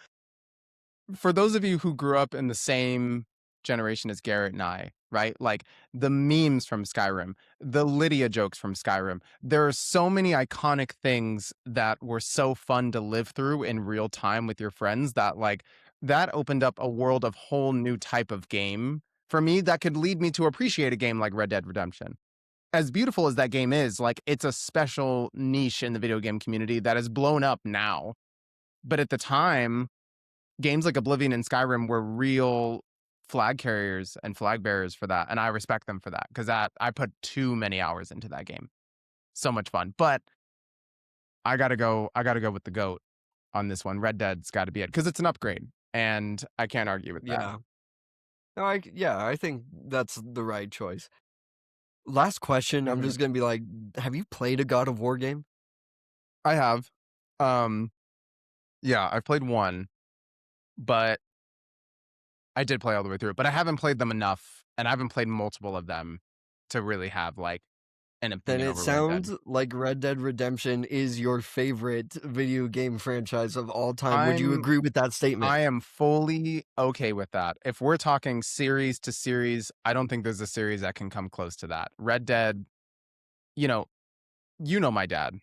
for those of you who grew up in the same generation as Garrett and I, right? Like the memes from Skyrim, the Lydia jokes from Skyrim. There are so many iconic things that were so fun to live through in real time with your friends that like that opened up a world of whole new type of game for me that could lead me to appreciate a game like Red Dead Redemption. As beautiful as that game is, like, it's a special niche in the video game community that has blown up now. But at the time, games like Oblivion and Skyrim were real flag carriers and flag bearers for that, and I respect them for that because that I put too many hours into that game. So much fun. But I gotta go. I gotta go with the goat on this one. Red Dead's got to be it because it's an upgrade, and I can't argue with that. Yeah. No, I think that's the right choice. Last question, I'm Mhm. just gonna be like, have you played a God of War game? I have, um, yeah, I've played one, but I did play all the way through it. But I haven't played them enough, and I haven't played multiple of them to really have like an Then opinion it over Red Dead. sounds like Red Dead Redemption is your favorite video game franchise of all time. Would you I'm agree with that statement? I am fully okay with that. If we're talking series to series, I don't think there's a series that can come close to that. Red Dead, you know, my dad.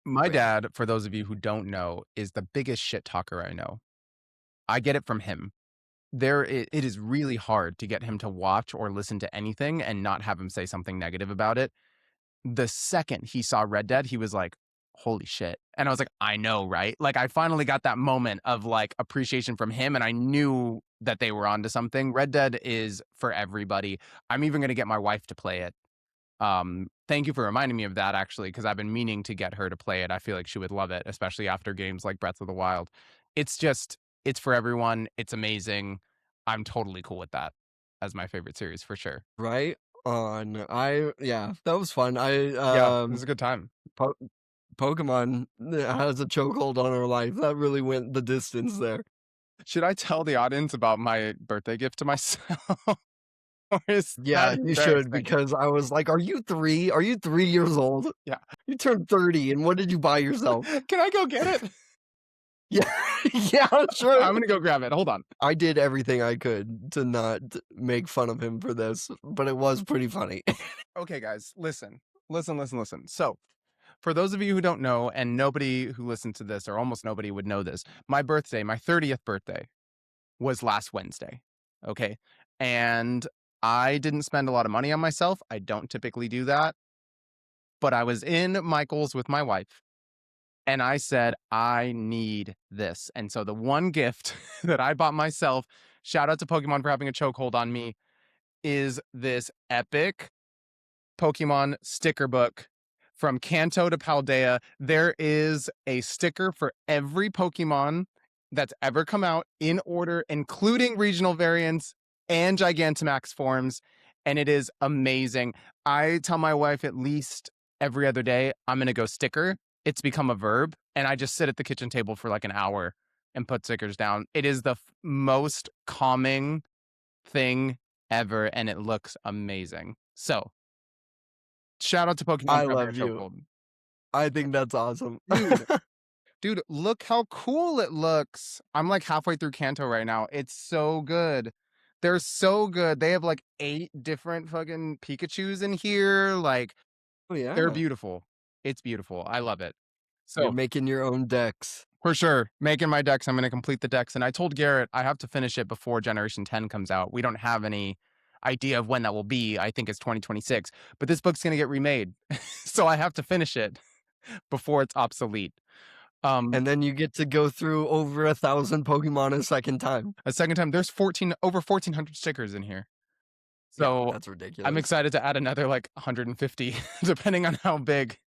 My Oh, yeah. dad, for those of you who don't know, is the biggest shit talker I know. I get it from him. It is really hard to get him to watch or listen to anything and not have him say something negative about it. The second he saw Red Dead, he was like, "Holy shit." And I was like, "I know, right?" Like, I finally got that moment of, like, appreciation from him, and I knew that they were onto something. Red Dead is for everybody. I'm even gonna get my wife to play it. Thank you for reminding me of that, actually, because I've been meaning to get her to play it. I feel like she would love it, especially after games like Breath of the Wild. It's just it's for everyone. It's amazing. I'm totally cool with that as my favorite series for sure. Right on. Yeah, that was fun. Yeah, it was a good time. Po- Pokemon has a chokehold on our life. That really went the distance there. Should I tell the audience about my birthday gift to myself? Or is that Yeah, you should embarrassing? because I was like, "Are you 3? Are you 3 years old? Yeah. You turned 30, and what did you buy yourself?" Can I go get it? Yeah, yeah, sure. I'm gonna go grab it. Hold on. I did everything I could to not make fun of him for this, but it was pretty funny. Okay, guys, listen. Listen, listen, listen. So, for those of you who don't know, and nobody who listens to this, or almost nobody would know this, my birthday, my 30th birthday, was last Wednesday. Okay. And I didn't spend a lot of money on myself. I don't typically do that. But I was in Michael's with my wife, and I said, I need this. And so the one gift that I bought myself, shout out to Pokemon for having a chokehold on me, is this epic Pokemon sticker book from Kanto to Paldea. There is a sticker for every Pokemon that's ever come out in order, including regional variants and Gigantamax forms. And it is amazing. I tell my wife at least every other day, I'm going to go sticker. It's become a verb. And I just sit at the kitchen table for like an hour and put stickers down. It is the most calming thing ever. And it looks amazing. So, shout out to Pokemon I for having a love you. chokehold. I think that's awesome. Dude, dude, look how cool it looks. I'm like halfway through Kanto right now. It's so good. They're so good. They have like 8 different fucking Pikachus in here. Like, Oh, they're yeah. beautiful. It's beautiful. I love it. You're So, making your own decks. for sure, making my decks. I'm going to complete the decks. And I told Garrett I have to finish it before Generation 10 comes out. We don't have any idea of when that will be. I think it's 2026. But this book's going to get remade. So I have to finish it before it's obsolete. And then you get to go through over 1,000 Pokemon a second time. A second time, there's over 1,400 stickers in here. Yeah, So that's I'm ridiculous. excited to add another like 150, depending on how big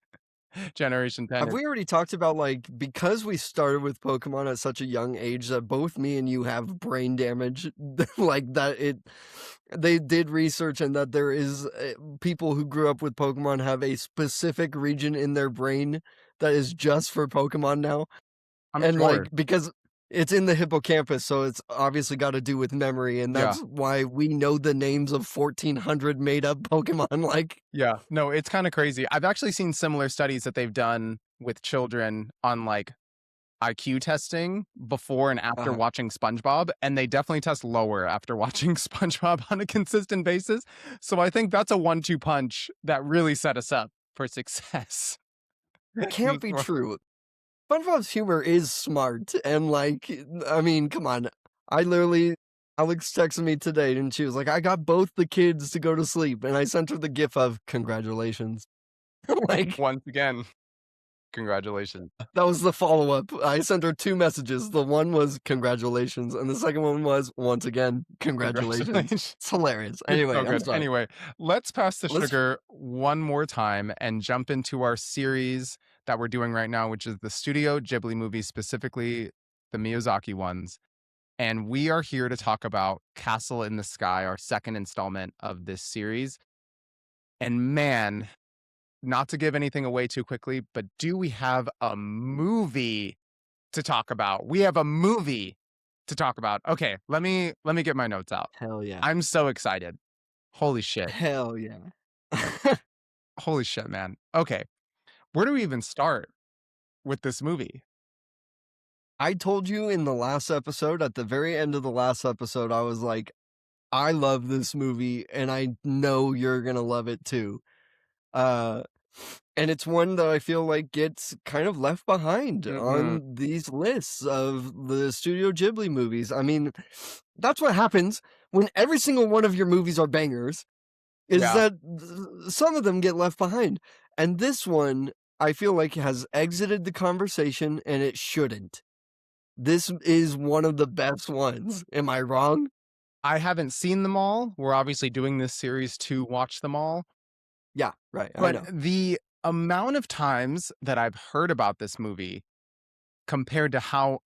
Generation 10 Have is. we already talked about, like, because we started with Pokemon at such a young age that both me and you have brain damage, like, they did research and that there is people who grew up with Pokemon have a specific region in their brain that is just for Pokemon now. I'm And, sure. like, because it's in the hippocampus, so it's obviously got to do with memory, and Yeah. that's why we know the names of 1,400 made-up Pokemon, like Yeah. No, it's kind of crazy. I've actually seen similar studies that they've done with children on like IQ testing before and after uh watching SpongeBob, and they definitely test lower after watching SpongeBob on a consistent basis. So I think that's a 1-2 punch that really set us up for success. It can't be true. SpongeBob's humor is smart, and, like, I mean, come on. I literally Alex texted me today, and she was like, "I got both the kids to go to sleep," and I sent her the gif of, "Congratulations." Like, Once again, congratulations. that was the follow-up. I sent her 2 messages. The one was, "Congratulations," and the second one was, once again, "Congratulations." Congratulations. It's hilarious. It's so Anyway, I'm good. sorry. Anyway, let's pass the Let's sugar one more time and jump into our series that we're doing right now, which is the Studio Ghibli movies, specifically the Miyazaki ones. And we are here to talk about Castle in the Sky, our second installment of this series. And man, not to give anything away too quickly, but do we have a movie to talk about? We have a movie to talk about. Okay, let me get my notes out. Hell yeah. I'm so excited. Holy shit. Hell yeah. Holy shit, man. Okay, where do we even start with this movie? I told you in the last episode, at the very end of the last episode, I was like, "I love this movie, and I know you're gonna love it too." Uh, and it's one that I feel like gets kind of left behind Mhm. on these lists of the Studio Ghibli movies. I mean, that's what happens when every single one of your movies are bangers, is Yeah. that some of them get left behind. And this one, I feel like has exited the conversation, and it shouldn't. This is one of the best ones. Am I wrong? I haven't seen them all. We're obviously doing this series to watch them all, Yeah, right, I but know. the amount of times that I've heard about this movie compared to how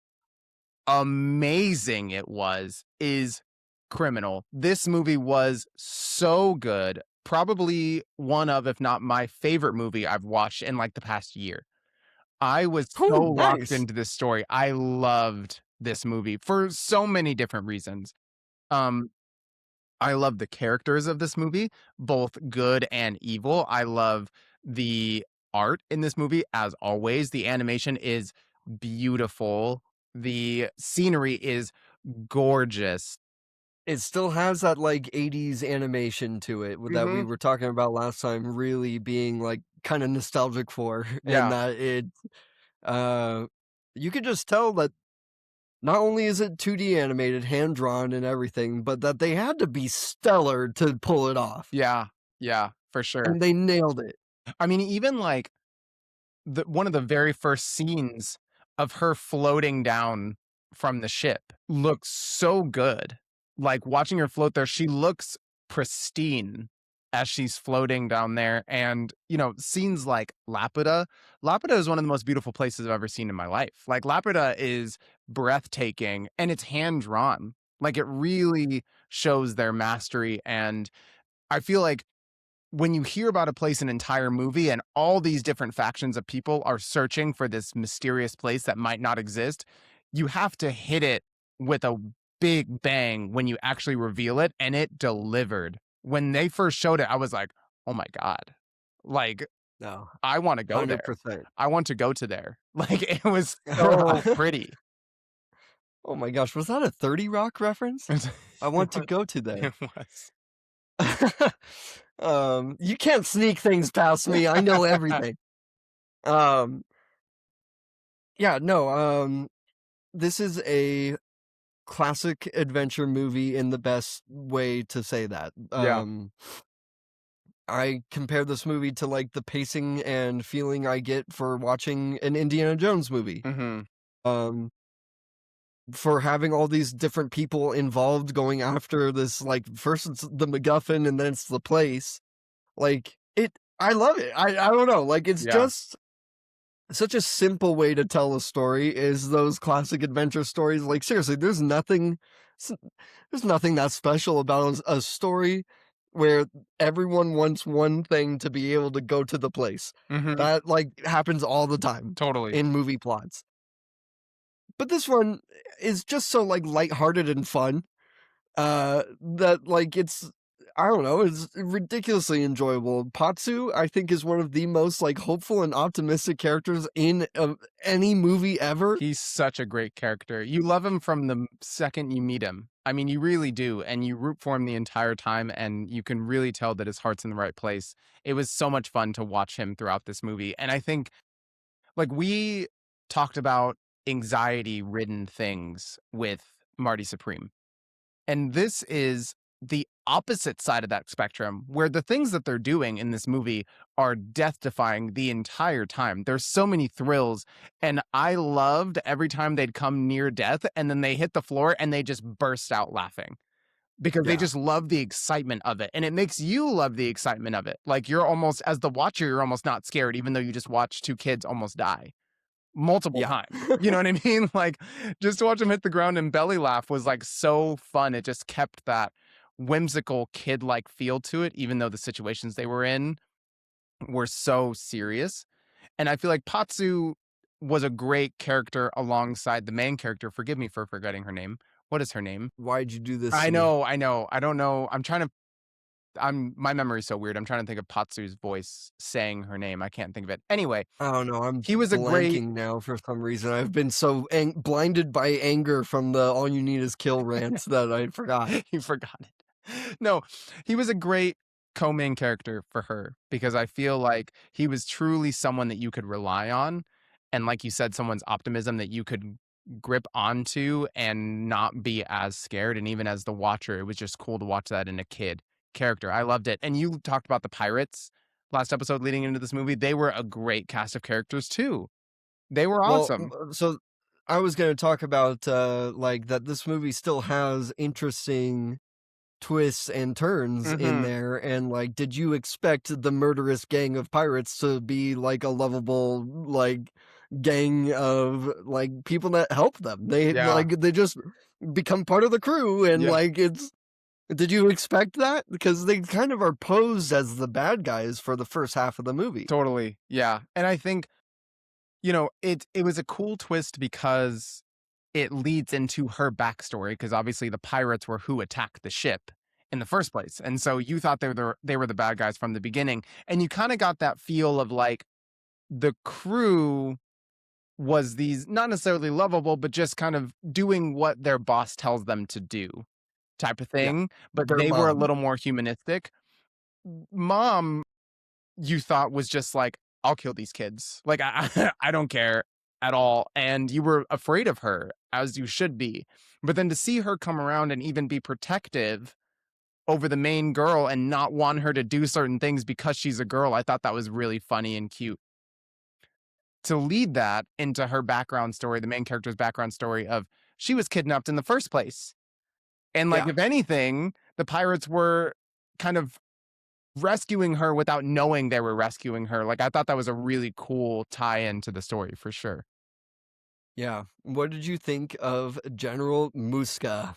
amazing it was is criminal. This movie was so good. Probably one of, if not my favorite movie I've watched in like the past year. I was so Ooh, locked nice. into this story. I loved this movie for so many different reasons. Um, I love the characters of this movie, both good and evil. I love the art in this movie, as always. The animation is beautiful. The scenery is gorgeous. It still has that, like, 80s animation to it that we Mhm. were talking about last time really being, like, kinda nostalgic for, and Yeah. that uh, you could just tell that not only is it 2D animated, hand-drawn and everything, but that they had to be stellar to pull it off, Yeah. Yeah, for sure. and they nailed it. I mean, even like one of the very first scenes of her floating down from the ship looks so good. Like watching her float there, she looks pristine as she's floating down there. And, you know, scenes like Laputa. Laputa is one of the most beautiful places I've ever seen in my life. Like Laputa is breathtaking and it's hand drawn. Like it really shows their mastery. And I feel like when you hear about a place an entire movie and all these different factions of people are searching for this mysterious place that might not exist, you have to hit it with a big bang when you actually reveal it, and it delivered. When they first showed it, I was like, "Oh my god." Like, No, I wanna go there. 100%. I want to go to there. Like, it was so pretty. Oh my gosh, was that a 30 Rock reference? It I want to go to there. was. You can't sneak things past me, I know everything. Um, yeah, no, this is a classic adventure movie in the best way to say that. Yeah. I compare this movie to, like, the pacing and feeling I get for watching an Indiana Jones movie. Mhm. Um, for having all these different people involved going after this, like, first it's the MacGuffin and then it's the place. Like, I love it. I don't know, like, it's Yeah. just such a simple way to tell a story is those classic adventure stories. Like, seriously, s there's nothing that special about a story where everyone wants one thing to be able to go to the place. Mhm. That, like, happens all the time Totally. in movie plots. But this one is just so, like, lighthearted and fun, that, like, it's I don't know, it's ridiculously enjoyable. Patsu, I think, is one of the most, like, hopeful and optimistic characters in, any movie ever. He's such a great character. You love him from the second you meet him. I mean, you really do, and you root for him the entire time, and you can really tell that his heart's in the right place. It was so much fun to watch him throughout this movie, and I think, like, we talked about anxiety-ridden things with Marty Supreme. And this is the opposite side of that spectrum, where the things that they're doing in this movie are death-defying the entire time. There's so many thrills, and I loved every time they'd come near death, and then they hit the floor, and they just burst out laughing. Because they just love the excitement of it, and it makes you love the excitement of it. Like, you're almost, as the watcher, you're almost not scared, even though you just watched two kids almost die multiple times. You know what I mean? Like, just to watch them hit the ground and belly laugh was, like, so fun. It just kept that whimsical, kid-like feel to it, even though the situations they were in were so serious. And I feel like Patsu was a great character alongside the main character. Forgive me for forgetting her name. What is her name? Why'd you do this I to me? know. I don't know. My memory's so weird. I'm trying to think of Patsu's voice saying her name. I can't think of it. Anyway, I don't know. I'm he was a great. blanking now for some reason. I've been so blinded by anger from the "all you need is kill" rants that I forgot. You forgot it. No, he was a great co-main character for her because I feel like he was truly someone that you could rely on. And like you said, someone's optimism that you could grip onto and not be as scared. And even as the watcher, it was just cool to watch that in a kid character. I loved it. And you talked about the pirates last episode leading into this movie. They were a great cast of characters too. They were awesome. So I was going to talk about like that this movie still has interesting twists and turns in there, and like, did you expect the murderous gang of pirates to be like a lovable like gang of like people that help them? They just become part of the crew, and like it's. Did you expect that? Because they kind of are posed as the bad guys for the first half of the movie. Totally. Yeah. And I think, it was a cool twist because it leads into her backstory, because obviously the pirates were who attacked the ship in the first place. And so you thought they were the bad guys from the beginning. And you kind of got that feel of like the crew was these not necessarily lovable, but just kind of doing what their boss tells them to do type of thing. But they were a little more humanistic. Mom, you thought was just like, I'll kill these kids. Like, I don't care at all. And you were afraid of her, as you should be. But then to see her come around and even be protective over the main girl and not want her to do certain things because she's a girl, I thought that was really funny and cute. To lead that into her background story, the main character's background story of she was kidnapped in the first place. And like, if anything, the pirates were kind of rescuing her without knowing they were rescuing her. Like, I thought that was a really cool tie-in to the story for sure. Yeah. What did you think of General Muska?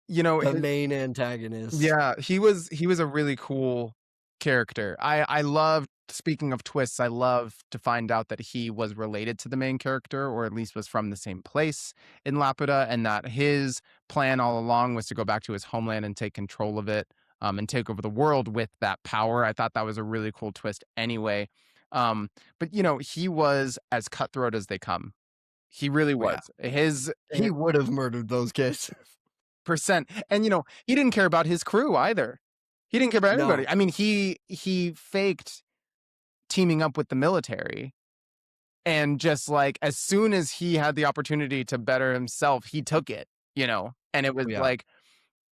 The main antagonist. Yeah, he was a really cool character. I loved, speaking of twists, I love to find out that he was related to the main character, or at least was from the same place in Laputa, and that his plan all along was to go back to his homeland and take control of it, and take over the world with that power. I thought that was a really cool twist anyway. But he was as cutthroat as they come. He really was. He would have murdered those kids. Percent. And he didn't care about his crew either. He didn't care about anybody. I mean, he faked teaming up with the military, and just like, as soon as he had the opportunity to better himself, he took it, and it was like,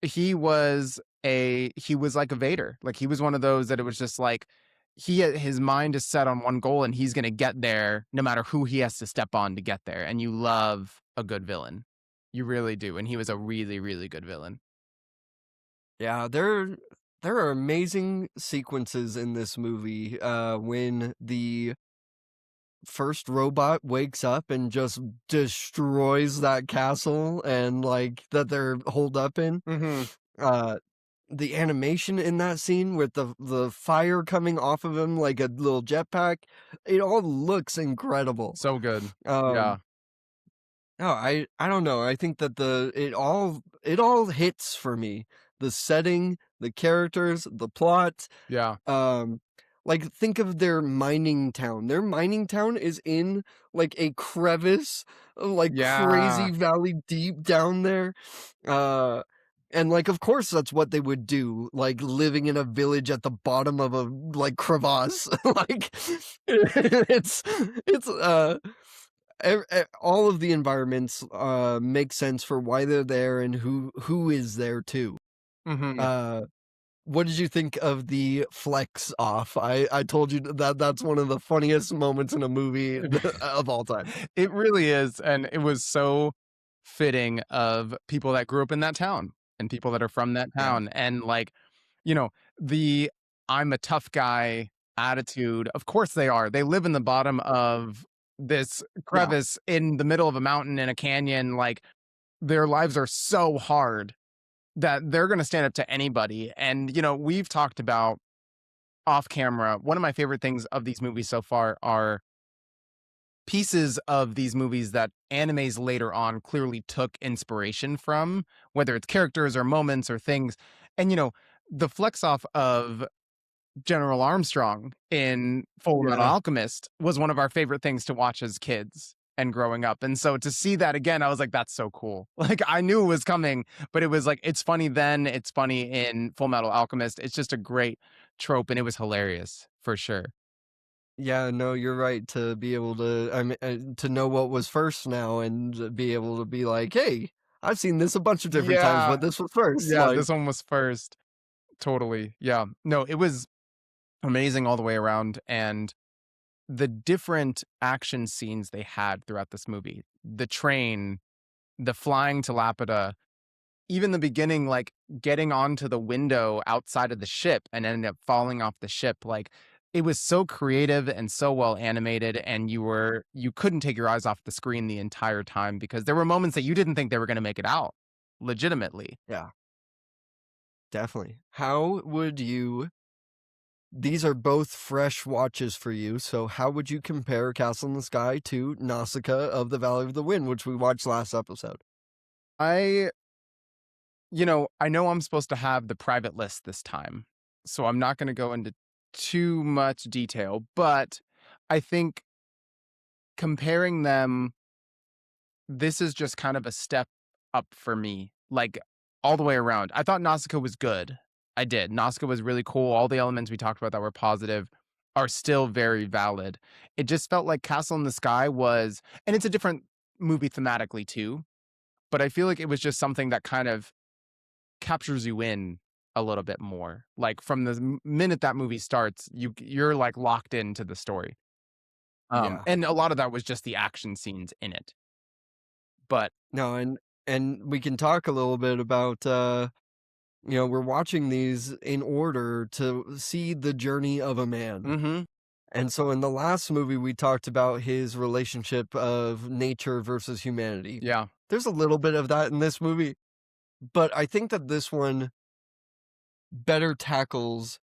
he was like a Vader. Like, he was one of those that it was just like, his mind is set on one goal, and he's going to get there no matter who he has to step on to get there. And you love a good villain. You really do. And he was a really, really good villain. Yeah, there are amazing sequences in this movie when the first robot wakes up and just destroys that castle and like that they're holed up in. The animation in that scene with the fire coming off of him like a little jetpack, it all looks incredible. So good. Yeah. No, I don't know. I think that it all hits for me. The setting, the characters, the plot. Yeah. Like, think of their mining town. Their mining town is in like a crevice, like crazy valley deep down there. And like, of course, that's what they would do. Like, living in a village at the bottom of a like crevasse. Like, it's all of the environments make sense for why they're there and who is there too. Mhm. Uh, what did you think of the flex off? I told you that that's one of the funniest moments in a movie of all time. It really is, and it was so fitting of people that grew up in that town and people that are from that Yeah, town, and, like, you know, the "I'm a tough guy" attitude, of course they are. They live in the bottom of this yeah, crevice in the middle of a mountain in a canyon, like, their lives are so hard that they're gonna stand up to anybody, and, we've talked about off camera, one of my favorite things of these movies so far are pieces of these movies that animes later on clearly took inspiration from, whether it's characters or moments or things. And, the flex off of General Armstrong in Full Metal yeah. Alchemist was one of our favorite things to watch as kids and growing up. And so to see that again, I was like, that's so cool. Like I knew it was coming, but it was like, it's funny then, it's funny in Full Metal Alchemist. It's just a great trope and it was hilarious for sure. Yeah, no, you're right to be able to to know what was first now and be able to be like, "Hey, I've seen this a bunch of different times, Yeah. but this was first." Yeah. Like, This one was first. Totally. Yeah. No, it was amazing all the way around. And the different action scenes they had throughout this movie, the train, the flying to Lapida, even the beginning, like getting onto the window outside of the ship and ended up falling off the ship. Like it was so creative and so well animated. And you couldn't take your eyes off the screen the entire time because there were moments that you didn't think they were going to make it out legitimately. yeah, definitely. How would you These are both fresh watches for you, so how would you compare Castle in the Sky to Nausicaa of the Valley of the Wind, which we watched last episode? I I know I'm supposed to have the private list this time, so I'm not going to go into too much detail, but I think comparing them, this is just kind of a step up for me, like all the way around. I thought Nausicaa was good. I did. Nausicaa was really cool. All the elements we talked about that were positive are still very valid. It just felt like Castle in the Sky was, and it's a different movie thematically too, but I feel like it was just something that kind of captures you in a little bit more. Like from the minute that movie starts, you're like locked into the story. Yeah. And a lot of that was just the action scenes in it. But No, and we can talk a little bit about we're watching these in order to see the journey of a man. mhm, And so in the last movie we talked about his relationship of nature versus humanity. yeah. There's a little bit of that in this movie, but I think that this one better tackles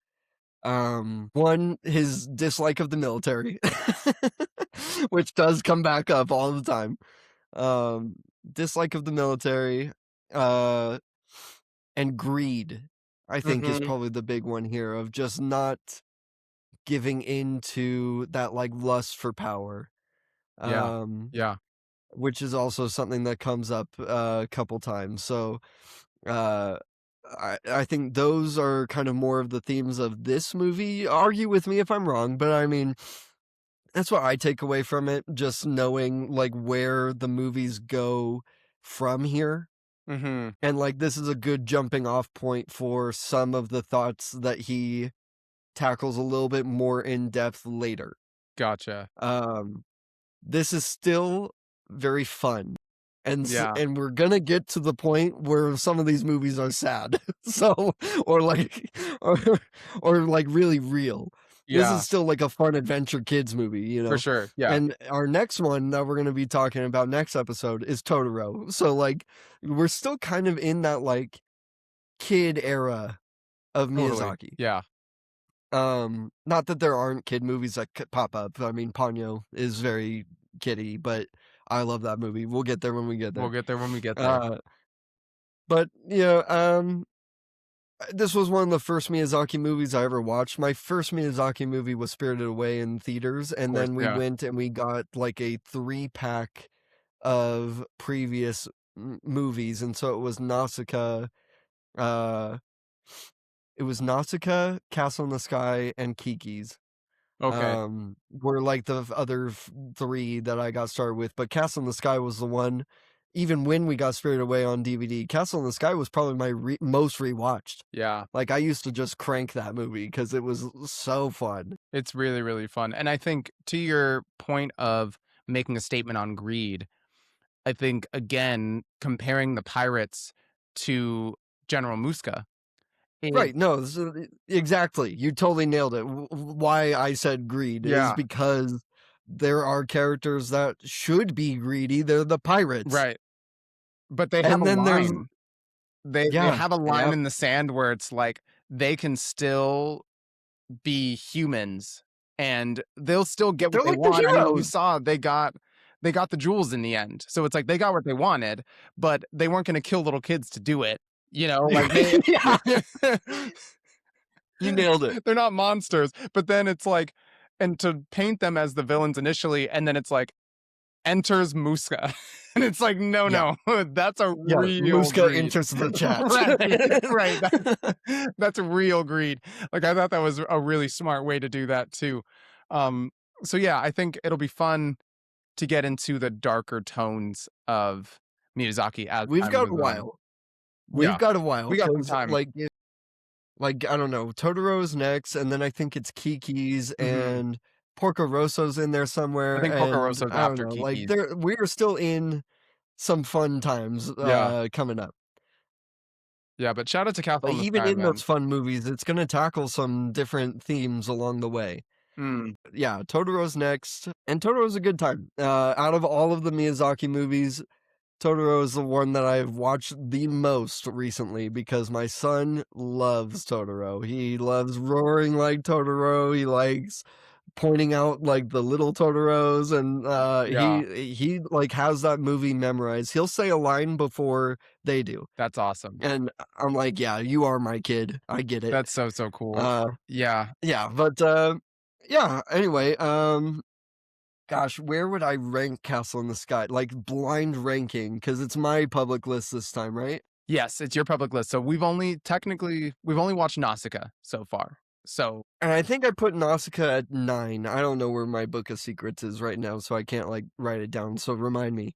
one, his dislike of the military, which does come back up all the time. Um, Dislike of the military, uh, and greed, I think, is Mhm. probably the big one here of just not giving into that like lust for power. Yeah. Um, Yeah. which is also something that comes up a couple times. So uh I think those are kind of more of the themes of this movie. Argue with me if I'm wrong, but I mean, that's what I take away from it, just knowing like where the movies go from here. Mhm. And like this is a good jumping off point for some of the thoughts that he tackles a little bit more in depth later. Gotcha. Um this is still very fun. Yeah. And we're gonna get to the point where some of these movies are sad. So or like or or like really real. This Yeah. is still like a fun adventure kids movie, you For know? sure. Yeah. And our next one that we're gonna be talking about next episode is Totoro. So like we're still kind of in that like kid era of Totally. Miyazaki. Yeah. Not that there aren't kid movies that could pop up. I mean, Ponyo is very kiddie, but I love that movie. We'll get there when we get We'll there. get there when we get there. Uh, but yeah, this was one of the first Miyazaki movies I ever watched. My first Miyazaki movie was Spirited Away in theaters, Of and course. then we Yeah. went and we got like a 3-pack of previous movies, and so uh, it was Nausicaa, Castle in the Sky, and Kiki's. Okay. Were like the other three that I got started with, but Castle in the Sky was the one. Even when we got Spirited Away on DVD, Castle in the Sky was probably my most rewatched. Yeah. Like, I used to just crank that movie because it was so fun. It's really, really fun. And I think to your point of making a statement on greed, I think, again, comparing the pirates to General Muska. Right, no, exactly. You totally nailed it. Why I said greed is Yeah. because there are characters that should be greedy. They're the pirates. Right. But they have And a then there's line. They yeah, have a line yep. in the sand where it's like they can still be humans and they'll still get They're what they like the want. I mean, you heroes. saw they got the jewels in the end. So it's like they got what they wanted, but they weren't going to kill little kids to do it. You know, like they Yeah, you nailed it. they're not monsters. But then it's like, and to paint them as the villains initially, and then it's like enters Muska. And it's like, no, Yeah. no, that's a Yeah, real Muska greed. enters the chat. Right. That's real greed. Like, I thought that was a really smart way to do that too. So yeah, I think it'll be fun to get into the darker tones of Miyazaki as We've time got a moves on. while. Yeah, We've got a while we got some 'cause, time. like, I don't know, Totoro's next, and then I think it's Kiki's, Mhm. and Porco Rosso's in there somewhere, I think Porco and Rosso's I don't after know, like, Kiki's. we're still in some fun times, Yeah. coming up. Yeah, but shout out to Castle But in the even Sky, in man. those fun movies, it's gonna tackle some different themes along the way. Mm, Yeah, Totoro's next, and Totoro's a good time. Out of all of the Miyazaki movies, Totoro is the one that I've watched the most recently because my son loves Totoro. He loves roaring like Totoro. He likes pointing out like the little Totoros, and yeah, he like has that movie memorized. He'll say a line before they do, that's awesome. and I'm like, yeah, you are my kid. I get it. That's so cool. Uh, Yeah. yeah, but yeah. Anyway, gosh, where would I rank Castle in the Sky? Like blind ranking, because it's my public list this time, right? Yes, it's your public list. So we've only watched Nausicaa so far. So And I think I put Nausicaa at 9. I don't know where my book of secrets is right now, so I can't like write it down. So remind me.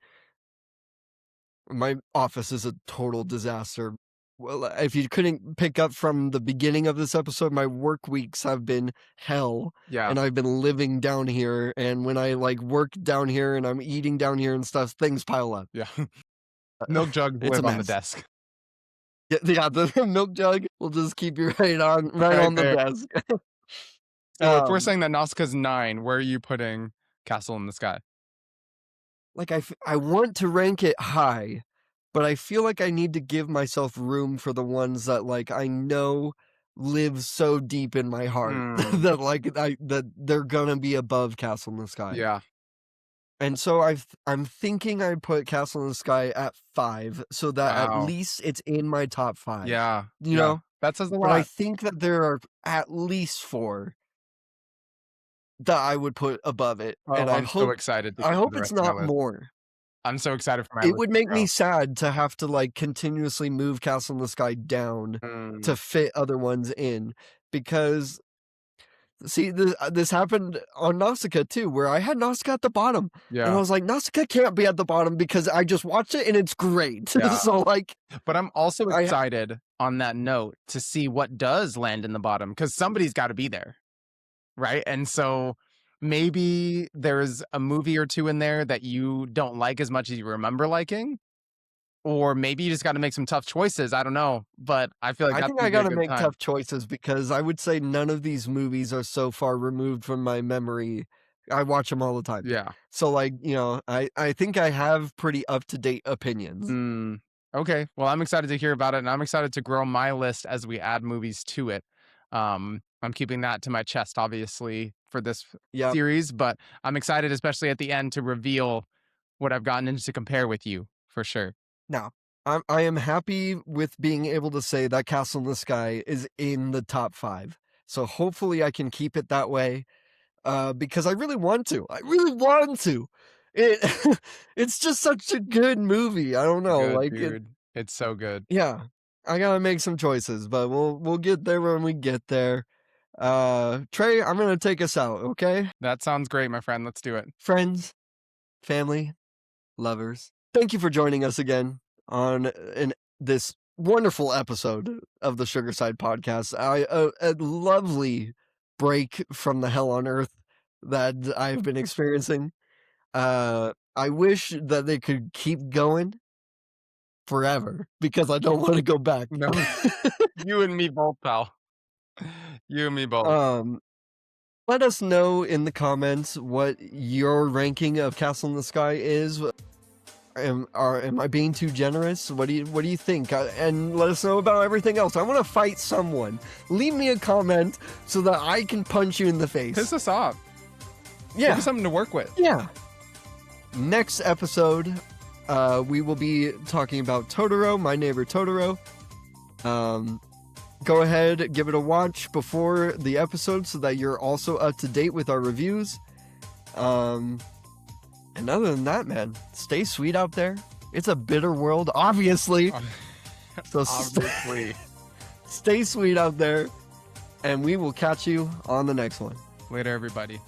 My office is a total disaster. Well, if you couldn't pick up from the beginning of this episode, my work weeks have been hell, yeah, and I've been living down here. And when I like work down here and I'm eating down here and stuff, things pile up. yeah. Milk jugs It's a live on the mess. desk. Yeah, the milk jug will just keep you right on Right the there. desk. So if we're Um, saying that Nausicaa's 9, where are you putting Castle in the Sky? like I want to rank it high, but I feel like I need to give myself room for the ones that like I know live so deep in my heart Mm, that like that they're gonna be above Castle in the Sky. yeah. And so I'm thinking I put Castle in the Sky at 5 so that at Wow. least it's in my top 5. Yeah. You Yeah. know? That says a But I lot. think that there are at least 4 that I would put above it, Oh, and I'm so excited to I get to hope the it's rest of my not list. more. I'm so excited for my It list would to make grow. me sad to have to, like, continuously move Castle in the Sky down Mm, to fit other ones in, because see, this happened on Nausicaa too, where I had Nausicaa at the bottom, and I yeah. was like, "Nausicaa can't be at the bottom because I just watched it and it's great." Yeah. So, like, But I'm also I excited on that note to see what does land in the bottom, because somebody's got to be there, right? And so maybe there's a movie or two in there that you don't like as much as you remember liking, or maybe you just got to make some tough choices. I don't know, but I feel like I that's think gonna I be a gotta good make time. tough choices because I would say none of these movies are so far removed from my memory. I watch them all the time. Yeah. So, like, I think I have pretty up-to-date opinions. Mm, okay. Well, I'm excited to hear about it, and I'm excited to grow my list as we add movies to it. I'm keeping that to my chest, obviously, for this Yep. series, but I'm excited, especially at the end, to reveal what I've gotten into to compare with you for sure. Now, I am happy with being able to say that Castle in the Sky is in the top 5. So hopefully I can keep it that way, because I really want to. I really want to. It it's just such a good movie. I don't know, Good, like, dude. It's so good. yeah. I gotta make some choices, but we'll get there when we get there. Trey, I'm gonna take us out, okay? That sounds great, my friend. Let's do it. Friends, family, lovers, thank you for joining us again on this wonderful episode of the Sugarside Podcast. A lovely break from the hell on earth that I've been experiencing. I wish that they could keep going forever because I don't want to go back. No, you and me both, pal. You and me both. Let us know in the comments what your ranking of Castle in the Sky is. Am I being too generous? What do you think? And let us know about everything else. I want to fight someone. Leave me a comment so that I can punch you in the face. Piss us off. Yeah. Give us something to work with. Yeah. Next episode, we will be talking about Totoro, My Neighbor Totoro. Go ahead, give it a watch before the episode so that you're also up to date with our reviews. And other than that, man, stay sweet out there. It's a bitter world, obviously. So Obviously. Stay sweet out there, and we will catch you on the next one. Later, everybody.